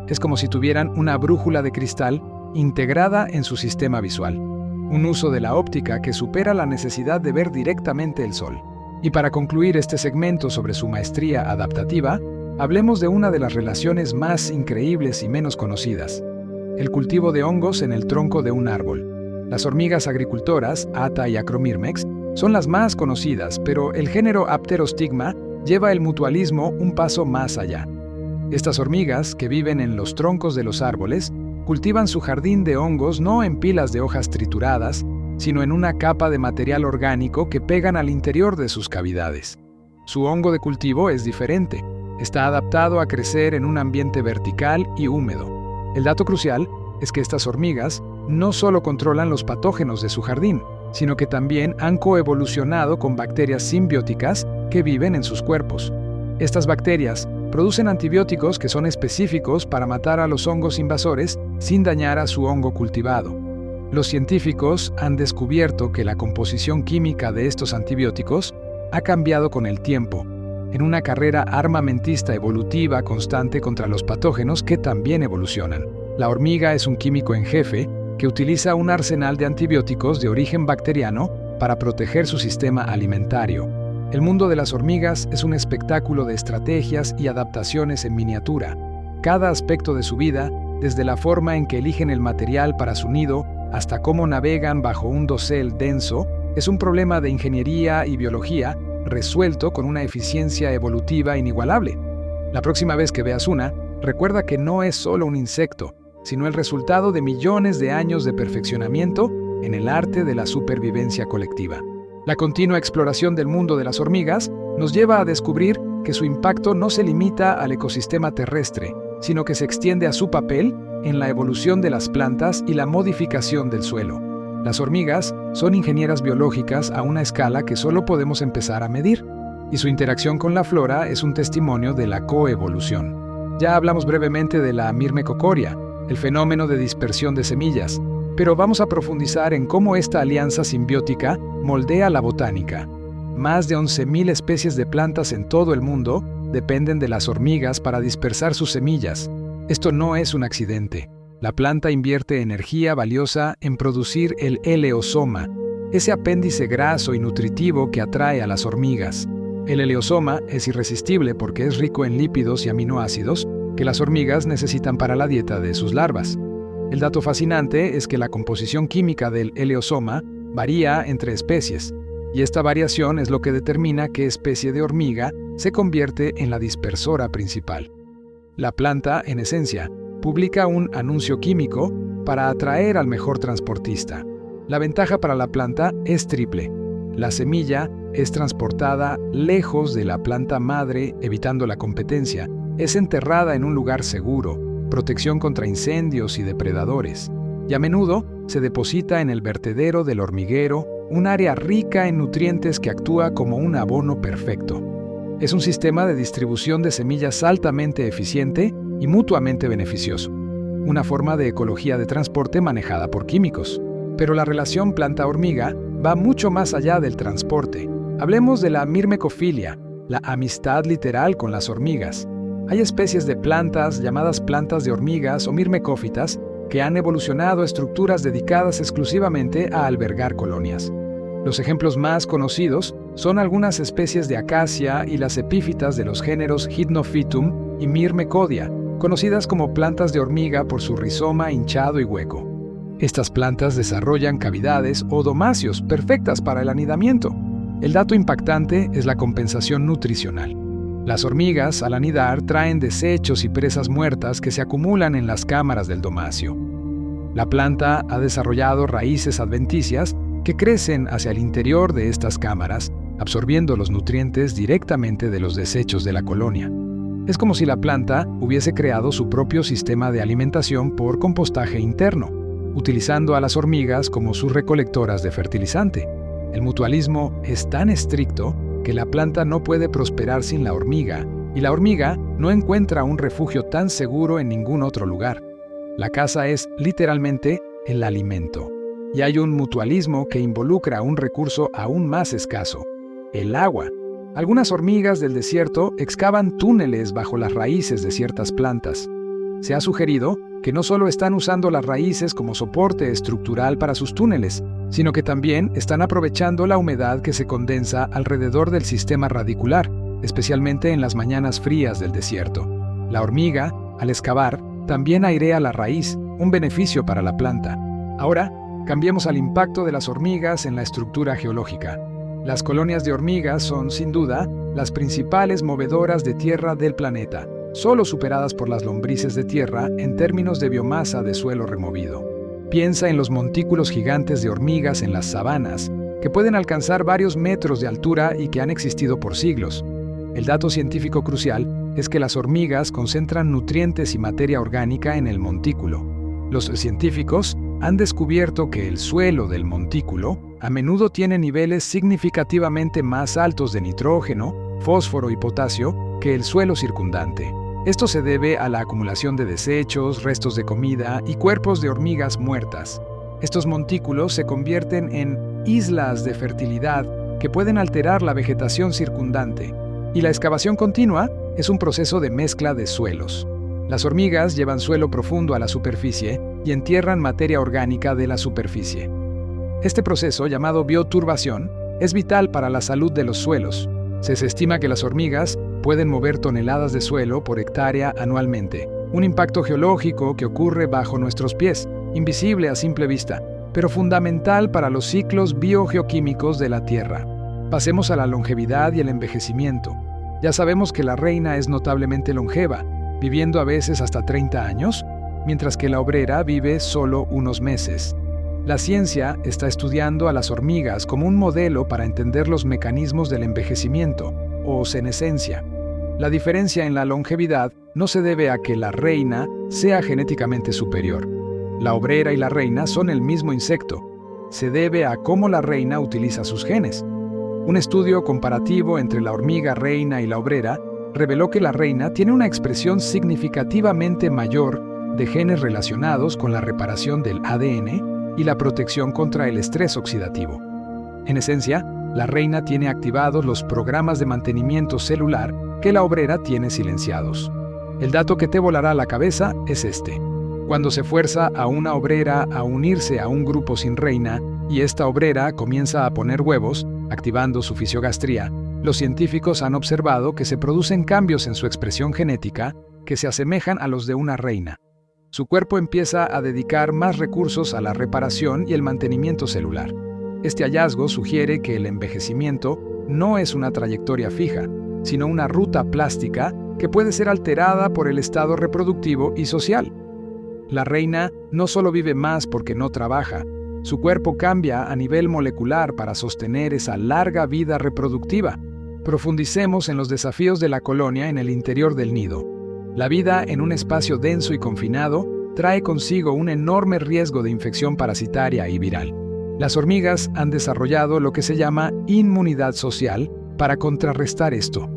Es como si tuvieran una brújula de cristal integrada en su sistema visual. Un uso de la óptica que supera la necesidad de ver directamente el sol. Y para concluir este segmento sobre su maestría adaptativa, hablemos de una de las relaciones más increíbles y menos conocidas: el cultivo de hongos en el tronco de un árbol. Las hormigas agricultoras, Atta y Acromyrmex, son las más conocidas, pero el género Apterostigma lleva el mutualismo un paso más allá. Estas hormigas, que viven en los troncos de los árboles, cultivan su jardín de hongos no en pilas de hojas trituradas, sino en una capa de material orgánico que pegan al interior de sus cavidades. Su hongo de cultivo es diferente. Está adaptado a crecer en un ambiente vertical y húmedo. El dato crucial es que estas hormigas no solo controlan los patógenos de su jardín, sino que también han coevolucionado con bacterias simbióticas que viven en sus cuerpos. Estas bacterias producen antibióticos que son específicos para matar a los hongos invasores sin dañar a su hongo cultivado. Los científicos han descubierto que la composición química de estos antibióticos ha cambiado con el tiempo, en una carrera armamentista evolutiva constante contra los patógenos que también evolucionan. La hormiga es un químico en jefe que utiliza un arsenal de antibióticos de origen bacteriano para proteger su sistema alimentario. El mundo de las hormigas es un espectáculo de estrategias y adaptaciones en miniatura. Cada aspecto de su vida, desde la forma en que eligen el material para su nido hasta cómo navegan bajo un dosel denso, es un problema de ingeniería y biología resuelto con una eficiencia evolutiva inigualable. La próxima vez que veas una, recuerda que no es solo un insecto, sino el resultado de millones de años de perfeccionamiento en el arte de la supervivencia colectiva. La continua exploración del mundo de las hormigas nos lleva a descubrir que su impacto no se limita al ecosistema terrestre, sino que se extiende a su papel en la evolución de las plantas y la modificación del suelo. Las hormigas son ingenieras biológicas a una escala que solo podemos empezar a medir, y su interacción con la flora es un testimonio de la coevolución. Ya hablamos brevemente de la Myrmecocoria, el fenómeno de dispersión de semillas, pero vamos a profundizar en cómo esta alianza simbiótica moldea la botánica. Más de 11.000 especies de plantas en todo el mundo dependen de las hormigas para dispersar sus semillas. Esto no es un accidente. La planta invierte energía valiosa en producir el eleosoma, ese apéndice graso y nutritivo que atrae a las hormigas. El eleosoma es irresistible porque es rico en lípidos y aminoácidos que las hormigas necesitan para la dieta de sus larvas. El dato fascinante es que la composición química del eleosoma varía entre especies, y esta variación es lo que determina qué especie de hormiga se convierte en la dispersora principal. La planta, en esencia, publica un anuncio químico para atraer al mejor transportista. La ventaja para la planta es triple. La semilla es transportada lejos de la planta madre, evitando la competencia. Es enterrada en un lugar seguro, protección contra incendios y depredadores. Y a menudo se deposita en el vertedero del hormiguero, un área rica en nutrientes que actúa como un abono perfecto. Es un sistema de distribución de semillas altamente eficiente y mutuamente beneficioso. Una forma de ecología de transporte manejada por químicos. Pero la relación planta-hormiga va mucho más allá del transporte. Hablemos de la mirmecofilia, la amistad literal con las hormigas. Hay especies de plantas llamadas plantas de hormigas o mirmecófitas que han evolucionado estructuras dedicadas exclusivamente a albergar colonias. Los ejemplos más conocidos son algunas especies de acacia y las epífitas de los géneros Hypnophytum y Myrmecodia, conocidas como plantas de hormiga por su rizoma hinchado y hueco. Estas plantas desarrollan cavidades o domacios perfectas para el anidamiento. El dato impactante es la compensación nutricional. Las hormigas, al anidar, traen desechos y presas muertas que se acumulan en las cámaras del domacio. La planta ha desarrollado raíces adventicias que crecen hacia el interior de estas cámaras, absorbiendo los nutrientes directamente de los desechos de la colonia. Es como si la planta hubiese creado su propio sistema de alimentación por compostaje interno, utilizando a las hormigas como sus recolectoras de fertilizante. El mutualismo es tan estricto que la planta no puede prosperar sin la hormiga, y la hormiga no encuentra un refugio tan seguro en ningún otro lugar. La casa es, literalmente, el alimento. Y hay un mutualismo que involucra un recurso aún más escaso: el agua. Algunas hormigas del desierto excavan túneles bajo las raíces de ciertas plantas. Se ha sugerido que no solo están usando las raíces como soporte estructural para sus túneles, sino que también están aprovechando la humedad que se condensa alrededor del sistema radicular, especialmente en las mañanas frías del desierto. La hormiga, al excavar, también airea la raíz, un beneficio para la planta. Ahora, cambiemos al impacto de las hormigas en la estructura geológica. Las colonias de hormigas son, sin duda, las principales movedoras de tierra del planeta, solo superadas por las lombrices de tierra en términos de biomasa de suelo removido. Piensa en los montículos gigantes de hormigas en las sabanas, que pueden alcanzar varios metros de altura y que han existido por siglos. El dato científico crucial es que las hormigas concentran nutrientes y materia orgánica en el montículo. Los científicos han descubierto que el suelo del montículo a menudo tiene niveles significativamente más altos de nitrógeno, fósforo y potasio que el suelo circundante. Esto se debe a la acumulación de desechos, restos de comida y cuerpos de hormigas muertas. Estos montículos se convierten en islas de fertilidad que pueden alterar la vegetación circundante. Y la excavación continua es un proceso de mezcla de suelos. Las hormigas llevan suelo profundo a la superficie y entierran materia orgánica de la superficie. Este proceso, llamado bioturbación, es vital para la salud de los suelos. Se estima que las hormigas pueden mover toneladas de suelo por hectárea anualmente, un impacto geológico que ocurre bajo nuestros pies, invisible a simple vista, pero fundamental para los ciclos biogeoquímicos de la Tierra. Pasemos a la longevidad y el envejecimiento. Ya sabemos que la reina es notablemente longeva, viviendo a veces hasta 30 años, mientras que la obrera vive solo unos meses. La ciencia está estudiando a las hormigas como un modelo para entender los mecanismos del envejecimiento, o senescencia. La diferencia en la longevidad no se debe a que la reina sea genéticamente superior. La obrera y la reina son el mismo insecto. Se debe a cómo la reina utiliza sus genes. Un estudio comparativo entre la hormiga reina y la obrera reveló que la reina tiene una expresión significativamente mayor de genes relacionados con la reparación del ADN y la protección contra el estrés oxidativo. En esencia, la reina tiene activados los programas de mantenimiento celular que la obrera tiene silenciados. El dato que te volará la cabeza es este. Cuando se fuerza a una obrera a unirse a un grupo sin reina y esta obrera comienza a poner huevos, activando su fisiogastría, los científicos han observado que se producen cambios en su expresión genética que se asemejan a los de una reina. Su cuerpo empieza a dedicar más recursos a la reparación y el mantenimiento celular. Este hallazgo sugiere que el envejecimiento no es una trayectoria fija, sino una ruta plástica que puede ser alterada por el estado reproductivo y social. La reina no solo vive más porque no trabaja, su cuerpo cambia a nivel molecular para sostener esa larga vida reproductiva. Profundicemos en los desafíos de la colonia en el interior del nido. La vida en un espacio denso y confinado trae consigo un enorme riesgo de infección parasitaria y viral. Las hormigas han desarrollado lo que se llama inmunidad social para contrarrestar esto.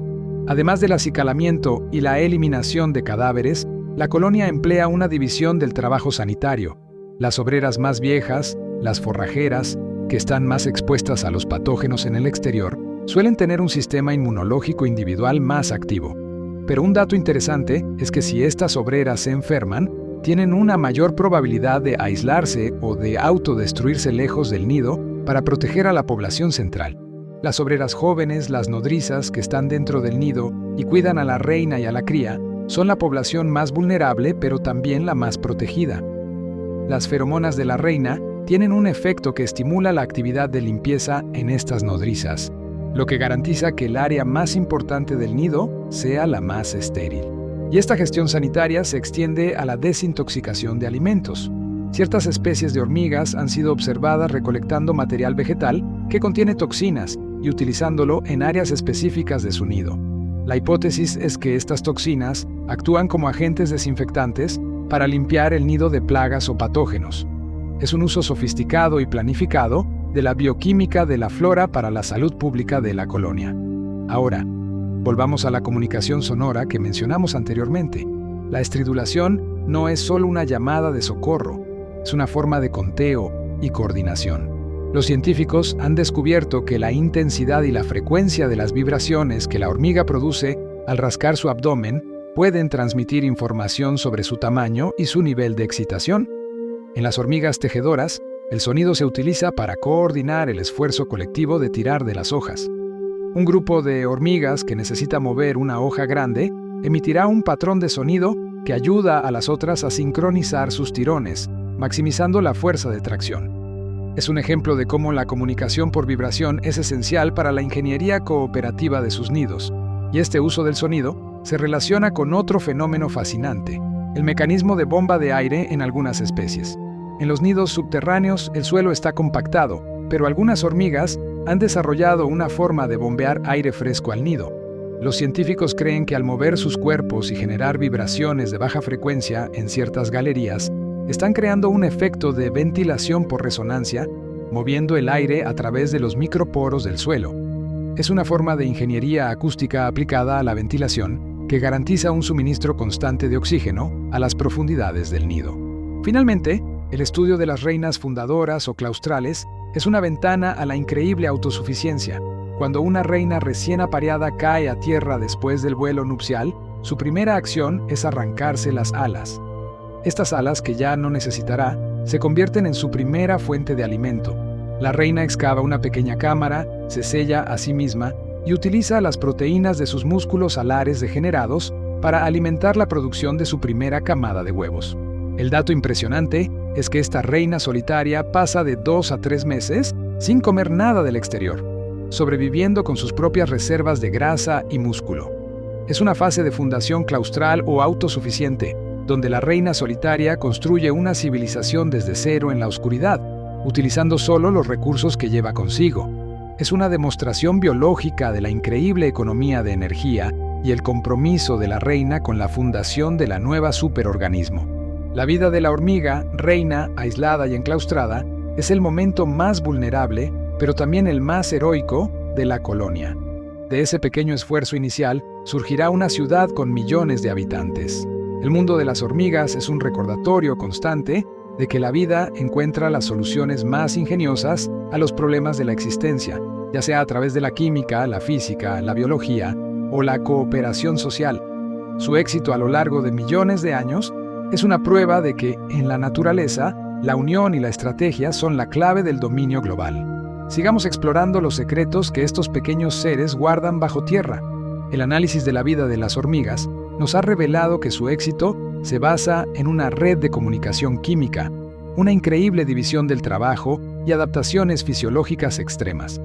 Además del acicalamiento y la eliminación de cadáveres, la colonia emplea una división del trabajo sanitario. Las obreras más viejas, las forrajeras, que están más expuestas a los patógenos en el exterior, suelen tener un sistema inmunológico individual más activo. Pero un dato interesante es que si estas obreras se enferman, tienen una mayor probabilidad de aislarse o de autodestruirse lejos del nido para proteger a la población central. Las obreras jóvenes, las nodrizas que están dentro del nido y cuidan a la reina y a la cría, son la población más vulnerable pero también la más protegida. Las feromonas de la reina tienen un efecto que estimula la actividad de limpieza en estas nodrizas, lo que garantiza que el área más importante del nido sea la más estéril. Y esta gestión sanitaria se extiende a la desintoxicación de alimentos. Ciertas especies de hormigas han sido observadas recolectando material vegetal que contiene toxinas y utilizándolo en áreas específicas de su nido. La hipótesis es que estas toxinas actúan como agentes desinfectantes para limpiar el nido de plagas o patógenos. Es un uso sofisticado y planificado de la bioquímica de la flora para la salud pública de la colonia. Ahora, volvamos a la comunicación sonora que mencionamos anteriormente. La estridulación no es solo una llamada de socorro, es una forma de conteo y coordinación. Los científicos han descubierto que la intensidad y la frecuencia de las vibraciones que la hormiga produce al rascar su abdomen pueden transmitir información sobre su tamaño y su nivel de excitación. En las hormigas tejedoras, el sonido se utiliza para coordinar el esfuerzo colectivo de tirar de las hojas. Un grupo de hormigas que necesita mover una hoja grande emitirá un patrón de sonido que ayuda a las otras a sincronizar sus tirones, maximizando la fuerza de tracción. Es un ejemplo de cómo la comunicación por vibración es esencial para la ingeniería cooperativa de sus nidos, y este uso del sonido se relaciona con otro fenómeno fascinante, el mecanismo de bomba de aire en algunas especies. En los nidos subterráneos el suelo está compactado, pero algunas hormigas han desarrollado una forma de bombear aire fresco al nido. Los científicos creen que al mover sus cuerpos y generar vibraciones de baja frecuencia en ciertas galerías, están creando un efecto de ventilación por resonancia, moviendo el aire a través de los microporos del suelo. Es una forma de ingeniería acústica aplicada a la ventilación que garantiza un suministro constante de oxígeno a las profundidades del nido. Finalmente, el estudio de las reinas fundadoras o claustrales es una ventana a la increíble autosuficiencia. Cuando una reina recién apareada cae a tierra después del vuelo nupcial, su primera acción es arrancarse las alas. Estas alas, que ya no necesitará, se convierten en su primera fuente de alimento. La reina excava una pequeña cámara, se sella a sí misma y utiliza las proteínas de sus músculos alares degenerados para alimentar la producción de su primera camada de huevos. El dato impresionante es que esta reina solitaria pasa de 2 a 3 meses sin comer nada del exterior, sobreviviendo con sus propias reservas de grasa y músculo. Es una fase de fundación claustral o autosuficiente, donde la reina solitaria construye una civilización desde cero en la oscuridad, utilizando solo los recursos que lleva consigo. Es una demostración biológica de la increíble economía de energía y el compromiso de la reina con la fundación de la nueva superorganismo. La vida de la hormiga, reina, aislada y enclaustrada, es el momento más vulnerable, pero también el más heroico de la colonia. De ese pequeño esfuerzo inicial surgirá una ciudad con millones de habitantes. El mundo de las hormigas es un recordatorio constante de que la vida encuentra las soluciones más ingeniosas a los problemas de la existencia, ya sea a través de la química, la física, la biología o la cooperación social. Su éxito a lo largo de millones de años es una prueba de que, en la naturaleza, la unión y la estrategia son la clave del dominio global. Sigamos explorando los secretos que estos pequeños seres guardan bajo tierra. El análisis de la vida de las hormigas nos ha revelado que su éxito se basa en una red de comunicación química, una increíble división del trabajo y adaptaciones fisiológicas extremas.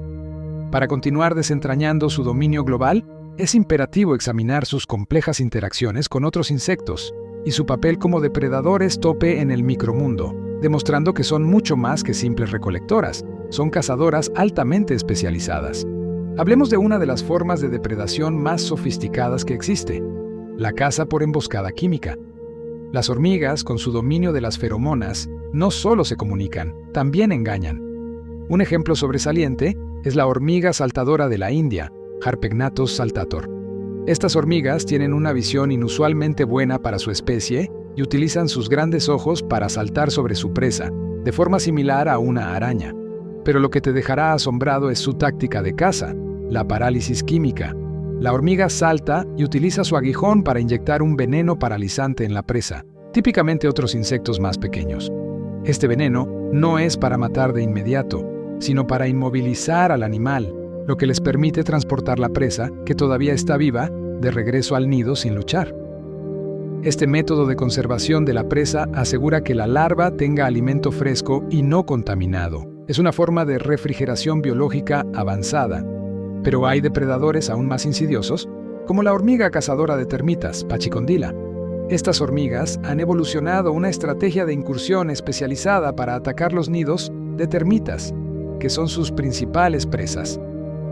Para continuar desentrañando su dominio global, es imperativo examinar sus complejas interacciones con otros insectos y su papel como depredadores tope en el micromundo, demostrando que son mucho más que simples recolectoras, son cazadoras altamente especializadas. Hablemos de una de las formas de depredación más sofisticadas que existe: la caza por emboscada química. Las hormigas, con su dominio de las feromonas, no solo se comunican, también engañan. Un ejemplo sobresaliente es la hormiga saltadora de la India, Harpegnathos saltator. Estas hormigas tienen una visión inusualmente buena para su especie y utilizan sus grandes ojos para saltar sobre su presa, de forma similar a una araña. Pero lo que te dejará asombrado es su táctica de caza, la parálisis química. La hormiga salta y utiliza su aguijón para inyectar un veneno paralizante en la presa, típicamente otros insectos más pequeños. Este veneno no es para matar de inmediato, sino para inmovilizar al animal, lo que les permite transportar la presa, que todavía está viva, de regreso al nido sin luchar. Este método de conservación de la presa asegura que la larva tenga alimento fresco y no contaminado. Es una forma de refrigeración biológica avanzada. Pero hay depredadores aún más insidiosos, como la hormiga cazadora de termitas, Pachycondyla. Estas hormigas han evolucionado una estrategia de incursión especializada para atacar los nidos de termitas, que son sus principales presas.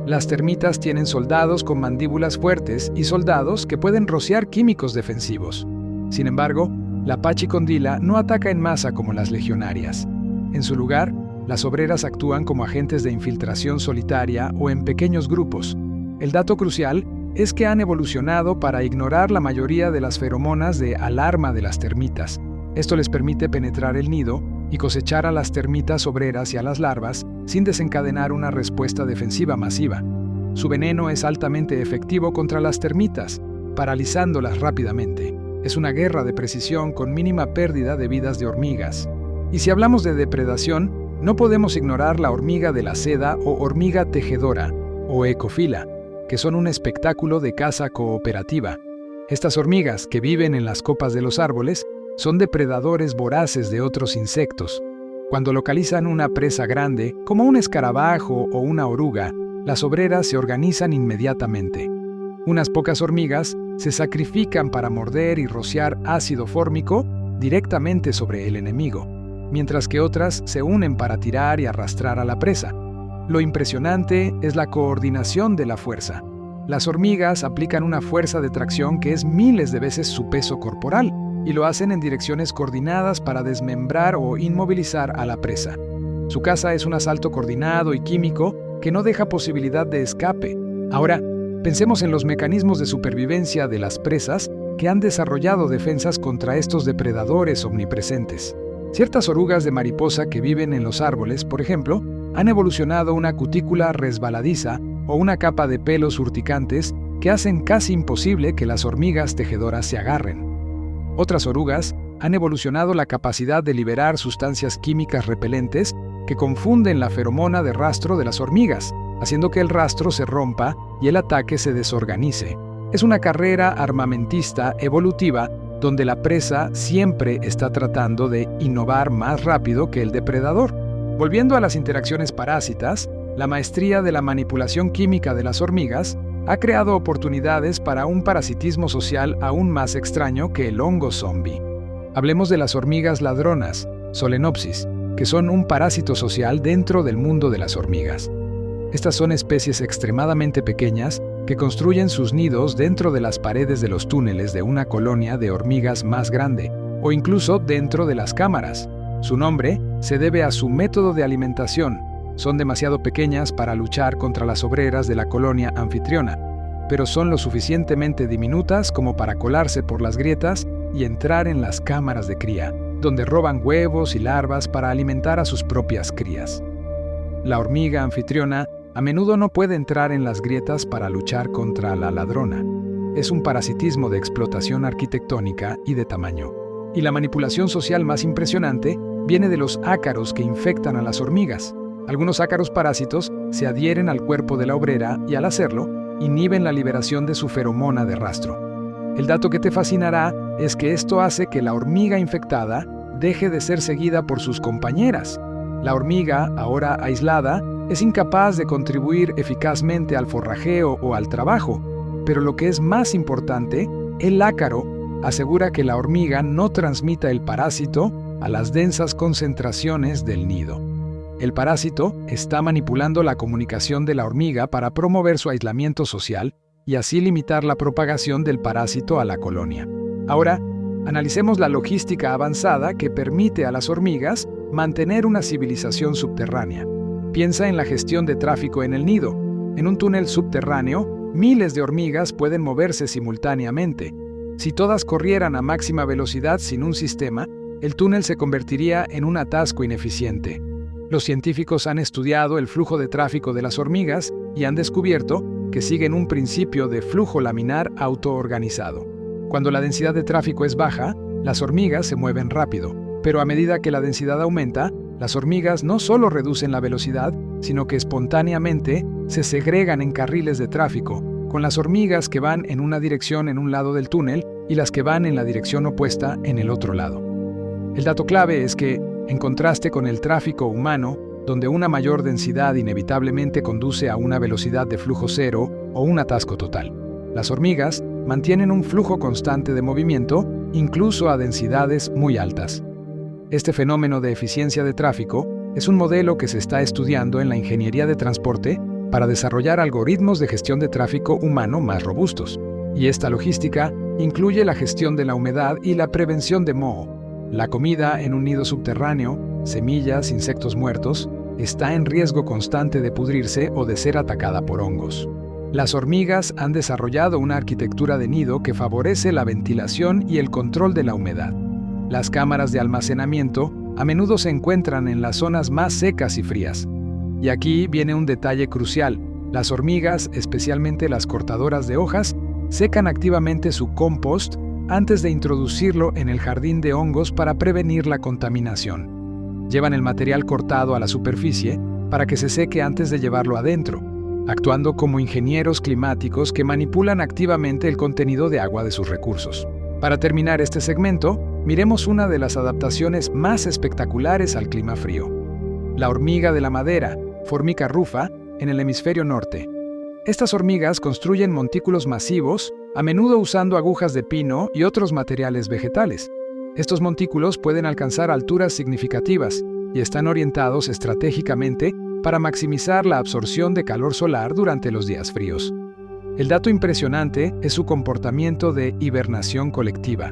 Las termitas tienen soldados con mandíbulas fuertes y soldados que pueden rociar químicos defensivos. Sin embargo, la Pachycondyla no ataca en masa como las legionarias. En su lugar, las obreras actúan como agentes de infiltración solitaria o en pequeños grupos. El dato crucial es que han evolucionado para ignorar la mayoría de las feromonas de alarma de las termitas. Esto les permite penetrar el nido y cosechar a las termitas obreras y a las larvas sin desencadenar una respuesta defensiva masiva. Su veneno es altamente efectivo contra las termitas, paralizándolas rápidamente. Es una guerra de precisión con mínima pérdida de vidas de hormigas. Y si hablamos de depredación, no podemos ignorar la hormiga de la seda o hormiga tejedora, o ecofila, que son un espectáculo de caza cooperativa. Estas hormigas, que viven en las copas de los árboles, son depredadores voraces de otros insectos. Cuando localizan una presa grande, como un escarabajo o una oruga, las obreras se organizan inmediatamente. Unas pocas hormigas se sacrifican para morder y rociar ácido fórmico directamente sobre el enemigo, mientras que otras se unen para tirar y arrastrar a la presa. Lo impresionante es la coordinación de la fuerza. Las hormigas aplican una fuerza de tracción que es miles de veces su peso corporal, y lo hacen en direcciones coordinadas para desmembrar o inmovilizar a la presa. Su caza es un asalto coordinado y químico que no deja posibilidad de escape. Ahora, pensemos en los mecanismos de supervivencia de las presas que han desarrollado defensas contra estos depredadores omnipresentes. Ciertas orugas de mariposa que viven en los árboles, por ejemplo, han evolucionado una cutícula resbaladiza o una capa de pelos urticantes que hacen casi imposible que las hormigas tejedoras se agarren. Otras orugas han evolucionado la capacidad de liberar sustancias químicas repelentes que confunden la feromona de rastro de las hormigas, haciendo que el rastro se rompa y el ataque se desorganice. Es una carrera armamentista evolutiva donde la presa siempre está tratando de innovar más rápido que el depredador. Volviendo a las interacciones parásitas, la maestría de la manipulación química de las hormigas ha creado oportunidades para un parasitismo social aún más extraño que el hongo zombie. Hablemos de las hormigas ladronas, Solenopsis, que son un parásito social dentro del mundo de las hormigas. Estas son especies extremadamente pequeñas que construyen sus nidos dentro de las paredes de los túneles de una colonia de hormigas más grande, o incluso dentro de las cámaras. Su nombre se debe a su método de alimentación. Son demasiado pequeñas para luchar contra las obreras de la colonia anfitriona, pero son lo suficientemente diminutas como para colarse por las grietas y entrar en las cámaras de cría, donde roban huevos y larvas para alimentar a sus propias crías. La hormiga anfitriona a menudo no puede entrar en las grietas para luchar contra la ladrona. Es un parasitismo de explotación arquitectónica y de tamaño. Y la manipulación social más impresionante viene de los ácaros que infectan a las hormigas. Algunos ácaros parásitos se adhieren al cuerpo de la obrera y al hacerlo, inhiben la liberación de su feromona de rastro. El dato que te fascinará es que esto hace que la hormiga infectada deje de ser seguida por sus compañeras. La hormiga, ahora aislada, es incapaz de contribuir eficazmente al forrajeo o al trabajo, pero lo que es más importante, el ácaro asegura que la hormiga no transmita el parásito a las densas concentraciones del nido. El parásito está manipulando la comunicación de la hormiga para promover su aislamiento social y así limitar la propagación del parásito a la colonia. Ahora, analicemos la logística avanzada que permite a las hormigas mantener una civilización subterránea. Piensa en la gestión de tráfico en el nido. En un túnel subterráneo, miles de hormigas pueden moverse simultáneamente. Si todas corrieran a máxima velocidad sin un sistema, el túnel se convertiría en un atasco ineficiente. Los científicos han estudiado el flujo de tráfico de las hormigas y han descubierto que siguen un principio de flujo laminar autoorganizado. Cuando la densidad de tráfico es baja, las hormigas se mueven rápido, pero a medida que la densidad aumenta, las hormigas no solo reducen la velocidad, sino que espontáneamente se segregan en carriles de tráfico, con las hormigas que van en una dirección en un lado del túnel y las que van en la dirección opuesta en el otro lado. El dato clave es que, en contraste con el tráfico humano, donde una mayor densidad inevitablemente conduce a una velocidad de flujo cero o un atasco total, las hormigas mantienen un flujo constante de movimiento, incluso a densidades muy altas. Este fenómeno de eficiencia de tráfico es un modelo que se está estudiando en la ingeniería de transporte para desarrollar algoritmos de gestión de tráfico humano más robustos. Y esta logística incluye la gestión de la humedad y la prevención de moho. La comida en un nido subterráneo, semillas, insectos muertos, está en riesgo constante de pudrirse o de ser atacada por hongos. Las hormigas han desarrollado una arquitectura de nido que favorece la ventilación y el control de la humedad. Las cámaras de almacenamiento a menudo se encuentran en las zonas más secas y frías. Y aquí viene un detalle crucial. Las hormigas, especialmente las cortadoras de hojas, secan activamente su compost antes de introducirlo en el jardín de hongos para prevenir la contaminación. Llevan el material cortado a la superficie para que se seque antes de llevarlo adentro, actuando como ingenieros climáticos que manipulan activamente el contenido de agua de sus recursos. Para terminar este segmento, miremos una de las adaptaciones más espectaculares al clima frío: la hormiga de la madera, Formica rufa, en el hemisferio norte. Estas hormigas construyen montículos masivos, a menudo usando agujas de pino y otros materiales vegetales. Estos montículos pueden alcanzar alturas significativas y están orientados estratégicamente para maximizar la absorción de calor solar durante los días fríos. El dato impresionante es su comportamiento de hibernación colectiva.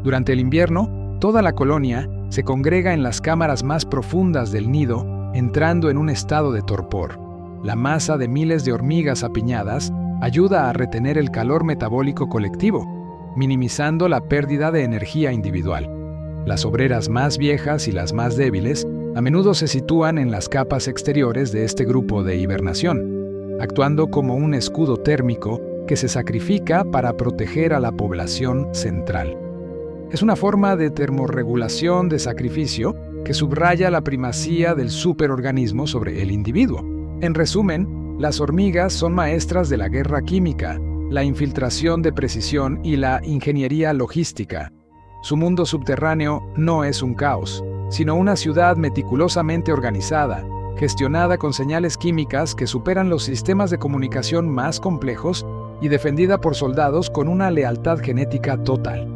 Durante el invierno, toda la colonia se congrega en las cámaras más profundas del nido, entrando en un estado de torpor. La masa de miles de hormigas apiñadas ayuda a retener el calor metabólico colectivo, minimizando la pérdida de energía individual. Las obreras más viejas y las más débiles a menudo se sitúan en las capas exteriores de este grupo de hibernación, actuando como un escudo térmico que se sacrifica para proteger a la población central. Es una forma de termorregulación de sacrificio que subraya la primacía del superorganismo sobre el individuo. En resumen, las hormigas son maestras de la guerra química, la infiltración de precisión y la ingeniería logística. Su mundo subterráneo no es un caos, sino una ciudad meticulosamente organizada, gestionada con señales químicas que superan los sistemas de comunicación más complejos y defendida por soldados con una lealtad genética total.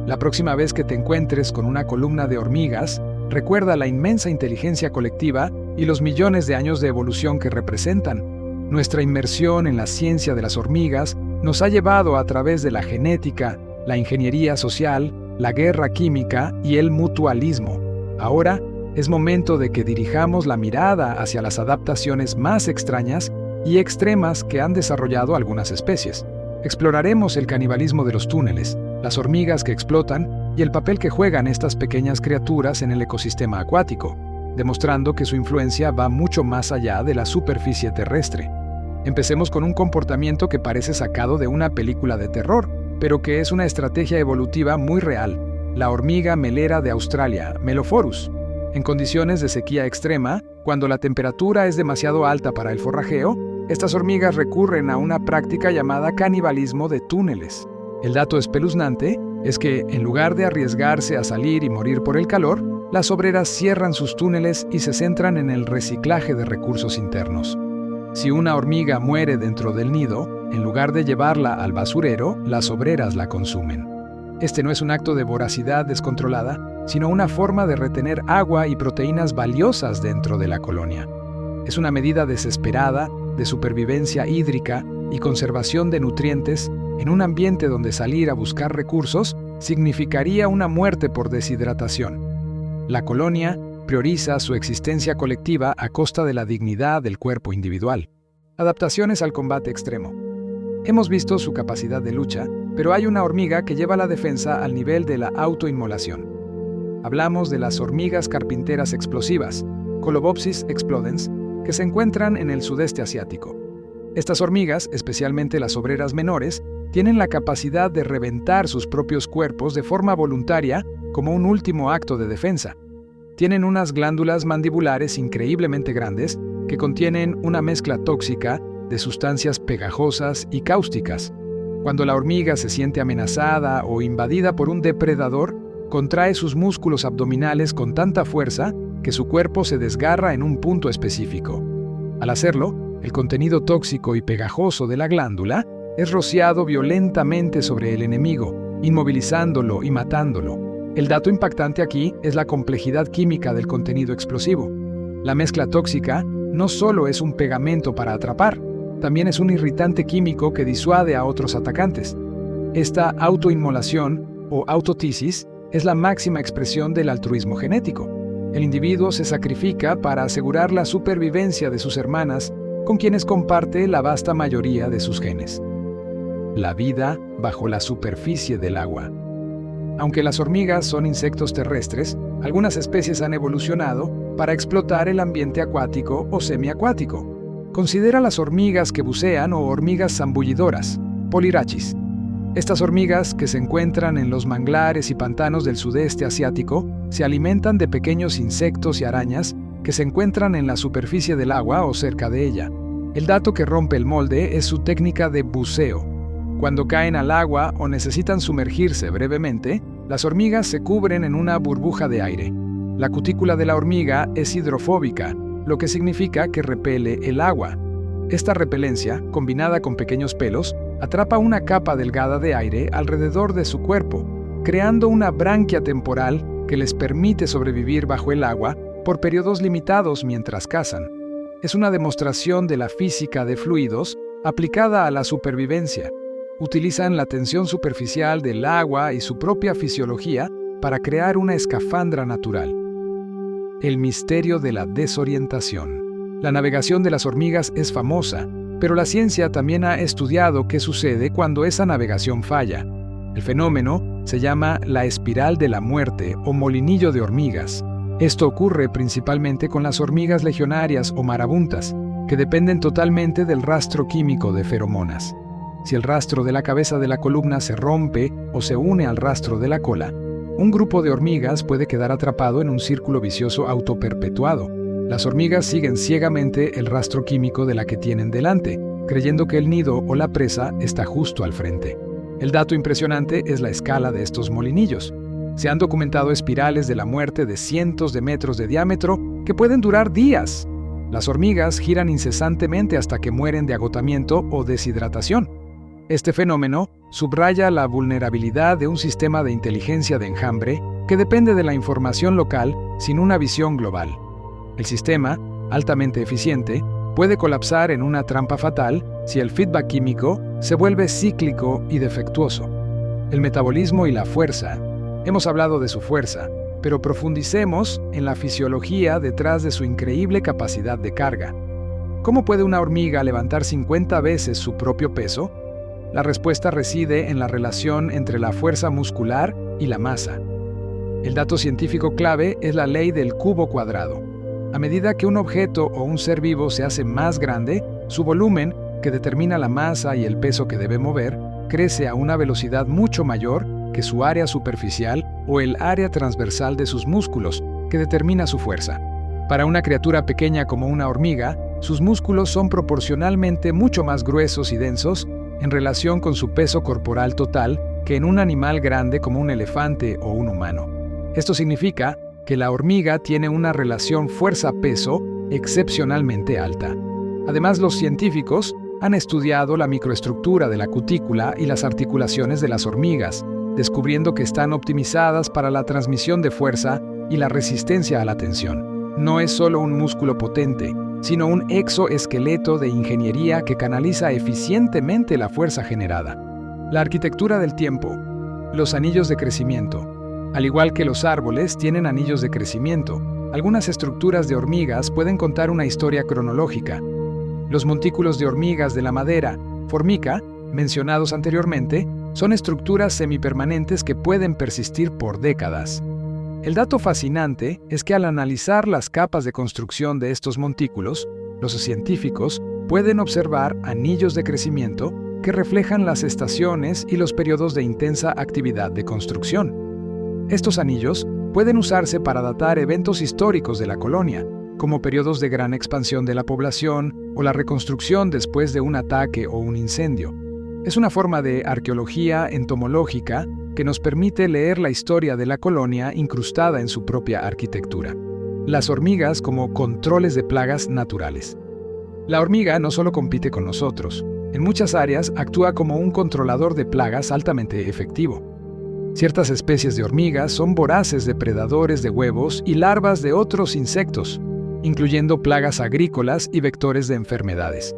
La próxima vez que te encuentres con una columna de hormigas, recuerda la inmensa inteligencia colectiva y los millones de años de evolución que representan. Nuestra inmersión en la ciencia de las hormigas nos ha llevado a través de la genética, la ingeniería social, la guerra química y el mutualismo. Ahora es momento de que dirijamos la mirada hacia las adaptaciones más extrañas y extremas que han desarrollado algunas especies. Exploraremos el canibalismo de los túneles, las hormigas que explotan y el papel que juegan estas pequeñas criaturas en el ecosistema acuático, demostrando que su influencia va mucho más allá de la superficie terrestre. Empecemos con un comportamiento que parece sacado de una película de terror, pero que es una estrategia evolutiva muy real: la hormiga melera de Australia, Melophorus. En condiciones de sequía extrema, cuando la temperatura es demasiado alta para el forrajeo, estas hormigas recurren a una práctica llamada canibalismo de túneles. El dato espeluznante es que, en lugar de arriesgarse a salir y morir por el calor, las obreras cierran sus túneles y se centran en el reciclaje de recursos internos. Si una hormiga muere dentro del nido, en lugar de llevarla al basurero, las obreras la consumen. Este no es un acto de voracidad descontrolada, sino una forma de retener agua y proteínas valiosas dentro de la colonia. Es una medida desesperada de supervivencia hídrica y conservación de nutrientes en un ambiente donde salir a buscar recursos significaría una muerte por deshidratación. La colonia prioriza su existencia colectiva a costa de la dignidad del cuerpo individual. Adaptaciones al combate extremo. Hemos visto su capacidad de lucha, pero hay una hormiga que lleva la defensa al nivel de la autoinmolación. Hablamos de las hormigas carpinteras explosivas, Colobopsis explodens, que se encuentran en el sudeste asiático. Estas hormigas, especialmente las obreras menores, tienen la capacidad de reventar sus propios cuerpos de forma voluntaria como un último acto de defensa. Tienen unas glándulas mandibulares increíblemente grandes que contienen una mezcla tóxica de sustancias pegajosas y cáusticas. Cuando la hormiga se siente amenazada o invadida por un depredador, contrae sus músculos abdominales con tanta fuerza que su cuerpo se desgarra en un punto específico. Al hacerlo, el contenido tóxico y pegajoso de la glándula es rociado violentamente sobre el enemigo, inmovilizándolo y matándolo. El dato impactante aquí es la complejidad química del contenido explosivo. La mezcla tóxica no solo es un pegamento para atrapar, también es un irritante químico que disuade a otros atacantes. Esta autoinmolación o autotisis es la máxima expresión del altruismo genético. El individuo se sacrifica para asegurar la supervivencia de sus hermanas con quienes comparte la vasta mayoría de sus genes. La vida bajo la superficie del agua. Aunque las hormigas son insectos terrestres, algunas especies han evolucionado para explotar el ambiente acuático o semiacuático. Considera las hormigas que bucean o hormigas zambullidoras, Polyrachis. Estas hormigas, que se encuentran en los manglares y pantanos del sudeste asiático, se alimentan de pequeños insectos y arañas que se encuentran en la superficie del agua o cerca de ella. El dato que rompe el molde es su técnica de buceo. Cuando caen al agua o necesitan sumergirse brevemente, las hormigas se cubren en una burbuja de aire. La cutícula de la hormiga es hidrofóbica, lo que significa que repele el agua. Esta repelencia, combinada con pequeños pelos, atrapa una capa delgada de aire alrededor de su cuerpo, creando una branquia temporal que les permite sobrevivir bajo el agua por periodos limitados mientras cazan. Es una demostración de la física de fluidos aplicada a la supervivencia. Utilizan la tensión superficial del agua y su propia fisiología para crear una escafandra natural. El misterio de la desorientación. La navegación de las hormigas es famosa, pero la ciencia también ha estudiado qué sucede cuando esa navegación falla. El fenómeno se llama la espiral de la muerte o molinillo de hormigas. Esto ocurre principalmente con las hormigas legionarias o marabuntas, que dependen totalmente del rastro químico de feromonas. Si el rastro de la cabeza de la columna se rompe o se une al rastro de la cola, un grupo de hormigas puede quedar atrapado en un círculo vicioso autoperpetuado. Las hormigas siguen ciegamente el rastro químico de la que tienen delante, creyendo que el nido o la presa está justo al frente. El dato impresionante es la escala de estos molinillos. Se han documentado espirales de la muerte de cientos de metros de diámetro que pueden durar días. Las hormigas giran incesantemente hasta que mueren de agotamiento o deshidratación. Este fenómeno subraya la vulnerabilidad de un sistema de inteligencia de enjambre que depende de la información local sin una visión global. El sistema, altamente eficiente, puede colapsar en una trampa fatal si el feedback químico se vuelve cíclico y defectuoso. El metabolismo y la fuerza. Hemos hablado de su fuerza, pero profundicemos en la fisiología detrás de su increíble capacidad de carga. ¿Cómo puede una hormiga levantar 50 veces su propio peso? La respuesta reside en la relación entre la fuerza muscular y la masa. El dato científico clave es la ley del cubo cuadrado. A medida que un objeto o un ser vivo se hace más grande, su volumen, que determina la masa y el peso que debe mover, crece a una velocidad mucho mayor que su área superficial o el área transversal de sus músculos, que determina su fuerza. Para una criatura pequeña como una hormiga, sus músculos son proporcionalmente mucho más gruesos y densos en relación con su peso corporal total que en un animal grande como un elefante o un humano. Esto significa que la hormiga tiene una relación fuerza-peso excepcionalmente alta. Además, los científicos han estudiado la microestructura de la cutícula y las articulaciones de las hormigas, descubriendo que están optimizadas para la transmisión de fuerza y la resistencia a la tensión. No es solo un músculo potente, sino un exoesqueleto de ingeniería que canaliza eficientemente la fuerza generada. La arquitectura del tiempo. Los anillos de crecimiento. Al igual que los árboles tienen anillos de crecimiento, algunas estructuras de hormigas pueden contar una historia cronológica. Los montículos de hormigas de la madera, Formica, mencionados anteriormente, son estructuras semipermanentes que pueden persistir por décadas. El dato fascinante es que al analizar las capas de construcción de estos montículos, los científicos pueden observar anillos de crecimiento que reflejan las estaciones y los periodos de intensa actividad de construcción. Estos anillos pueden usarse para datar eventos históricos de la colonia, como periodos de gran expansión de la población o la reconstrucción después de un ataque o un incendio. Es una forma de arqueología entomológica que nos permite leer la historia de la colonia incrustada en su propia arquitectura. Las hormigas como controles de plagas naturales. La hormiga no solo compite con nosotros, en muchas áreas actúa como un controlador de plagas altamente efectivo. Ciertas especies de hormigas son voraces depredadores de huevos y larvas de otros insectos, incluyendo plagas agrícolas y vectores de enfermedades.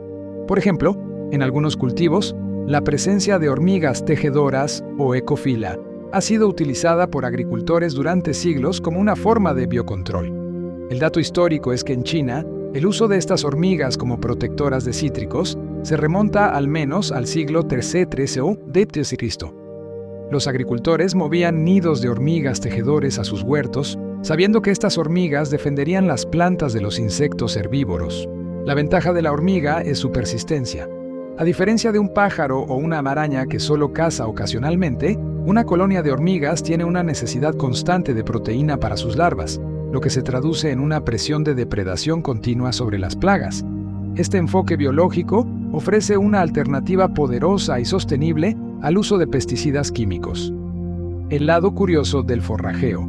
Por ejemplo, en algunos cultivos, la presencia de hormigas tejedoras o ecofila ha sido utilizada por agricultores durante siglos como una forma de biocontrol. El dato histórico es que en China, El uso de estas hormigas como protectoras de cítricos se remonta al menos al siglo III d.C. Los agricultores movían nidos de hormigas tejedores a sus huertos, sabiendo que estas hormigas defenderían las plantas de los insectos herbívoros. La ventaja de la hormiga es su persistencia. A diferencia de un pájaro o una araña que solo caza ocasionalmente, una colonia de hormigas tiene una necesidad constante de proteína para sus larvas, lo que se traduce en una presión de depredación continua sobre las plagas. Este enfoque biológico ofrece una alternativa poderosa y sostenible al uso de pesticidas químicos. El lado curioso del forrajeo.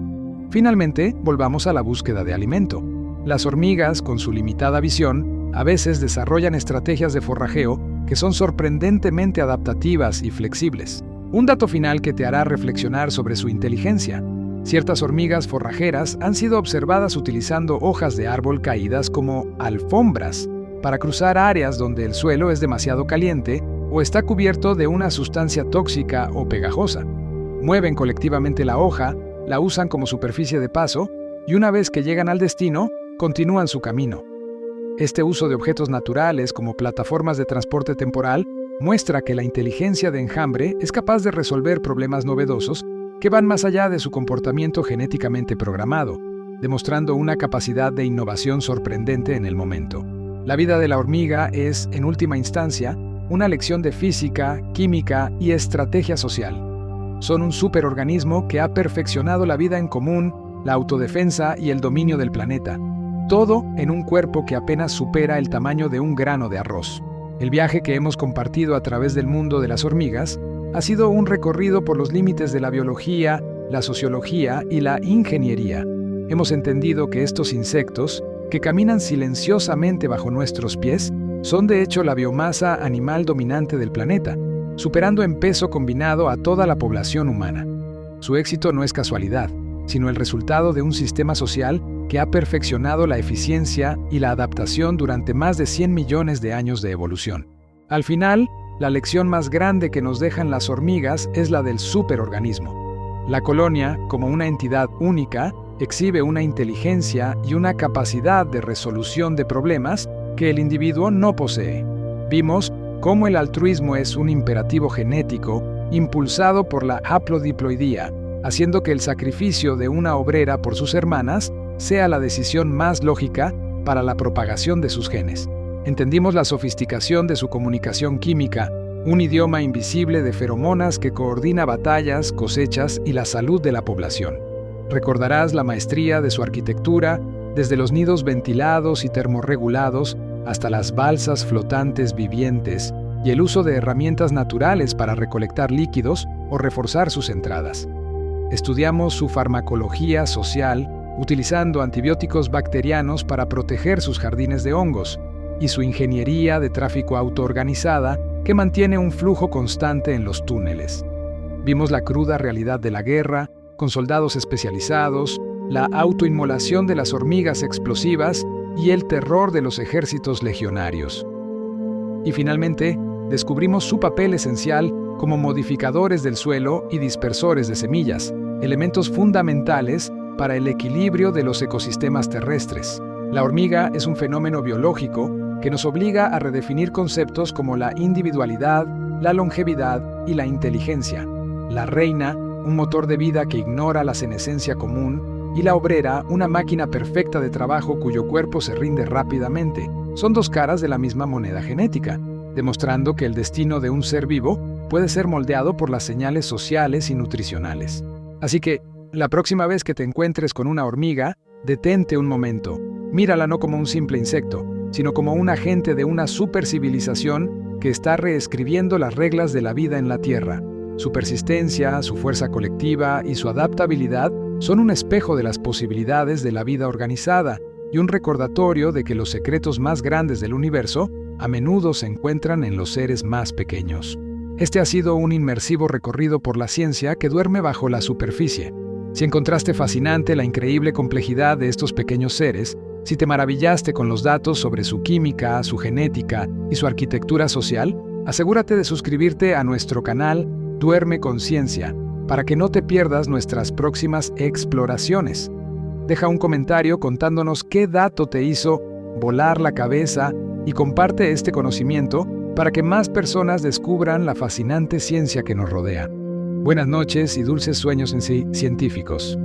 Finalmente, volvamos a la búsqueda de alimento. Las hormigas, con su limitada visión, a veces desarrollan estrategias de forrajeo que son sorprendentemente adaptativas y flexibles. Un dato final que te hará reflexionar sobre su inteligencia. Ciertas hormigas forrajeras han sido observadas utilizando hojas de árbol caídas como alfombras para cruzar áreas donde el suelo es demasiado caliente o está cubierto de una sustancia tóxica o pegajosa. Mueven colectivamente la hoja, la usan como superficie de paso y una vez que llegan al destino, continúan su camino. Este uso de objetos naturales como plataformas de transporte temporal muestra que la inteligencia de enjambre es capaz de resolver problemas novedosos que van más allá de su comportamiento genéticamente programado, demostrando una capacidad de innovación sorprendente en el momento. La vida de la hormiga es, en última instancia, una lección de física, química y estrategia social. Son un superorganismo que ha perfeccionado la vida en común, la autodefensa y el dominio del planeta. Todo en un cuerpo que apenas supera el tamaño de un grano de arroz. El viaje que hemos compartido a través del mundo de las hormigas ha sido un recorrido por los límites de la biología, la sociología y la ingeniería. Hemos entendido que estos insectos, que caminan silenciosamente bajo nuestros pies, son de hecho la biomasa animal dominante del planeta, superando en peso combinado a toda la población humana. Su éxito no es casualidad, sino el resultado de un sistema social que ha perfeccionado la eficiencia y la adaptación durante más de 100 millones de años de evolución. Al final, la lección más grande que nos dejan las hormigas es la del superorganismo. La colonia, como una entidad única, exhibe una inteligencia y una capacidad de resolución de problemas que el individuo no posee. Vimos cómo el altruismo es un imperativo genético impulsado por la haplodiploidía, haciendo que el sacrificio de una obrera por sus hermanas sea la decisión más lógica para la propagación de sus genes. Entendimos la sofisticación de su comunicación química, un idioma invisible de feromonas que coordina batallas, cosechas y la salud de la población. Recordarás la maestría de su arquitectura, desde los nidos ventilados y termorregulados hasta las balsas flotantes vivientes y el uso de herramientas naturales para recolectar líquidos o reforzar sus entradas. Estudiamos su farmacología social, utilizando antibióticos bacterianos para proteger sus jardines de hongos, y su ingeniería de tráfico autoorganizada que mantiene un flujo constante en los túneles. Vimos la cruda realidad de la guerra, con soldados especializados, la autoinmolación de las hormigas explosivas y el terror de los ejércitos legionarios. Y finalmente, descubrimos su papel esencial como modificadores del suelo y dispersores de semillas, elementos fundamentales para el equilibrio de los ecosistemas terrestres. La hormiga es un fenómeno biológico que nos obliga a redefinir conceptos como la individualidad, la longevidad y la inteligencia. La reina, un motor de vida que ignora la senescencia común, y la obrera, una máquina perfecta de trabajo cuyo cuerpo se rinde rápidamente, son dos caras de la misma moneda genética, demostrando que el destino de un ser vivo puede ser moldeado por las señales sociales y nutricionales. Así que, la próxima vez que te encuentres con una hormiga, detente un momento. Mírala no como un simple insecto, sino como un agente de una supercivilización que está reescribiendo las reglas de la vida en la Tierra. Su persistencia, su fuerza colectiva y su adaptabilidad son un espejo de las posibilidades de la vida organizada y un recordatorio de que los secretos más grandes del universo a menudo se encuentran en los seres más pequeños. Este ha sido un inmersivo recorrido por la ciencia que duerme bajo la superficie. Si encontraste fascinante la increíble complejidad de estos pequeños seres, si te maravillaste con los datos sobre su química, su genética y su arquitectura social, asegúrate de suscribirte a nuestro canal Duerme con Ciencia para que no te pierdas nuestras próximas exploraciones. Deja un comentario contándonos qué dato te hizo volar la cabeza y comparte este conocimiento para que más personas descubran la fascinante ciencia que nos rodea. Buenas noches y dulces sueños científicos.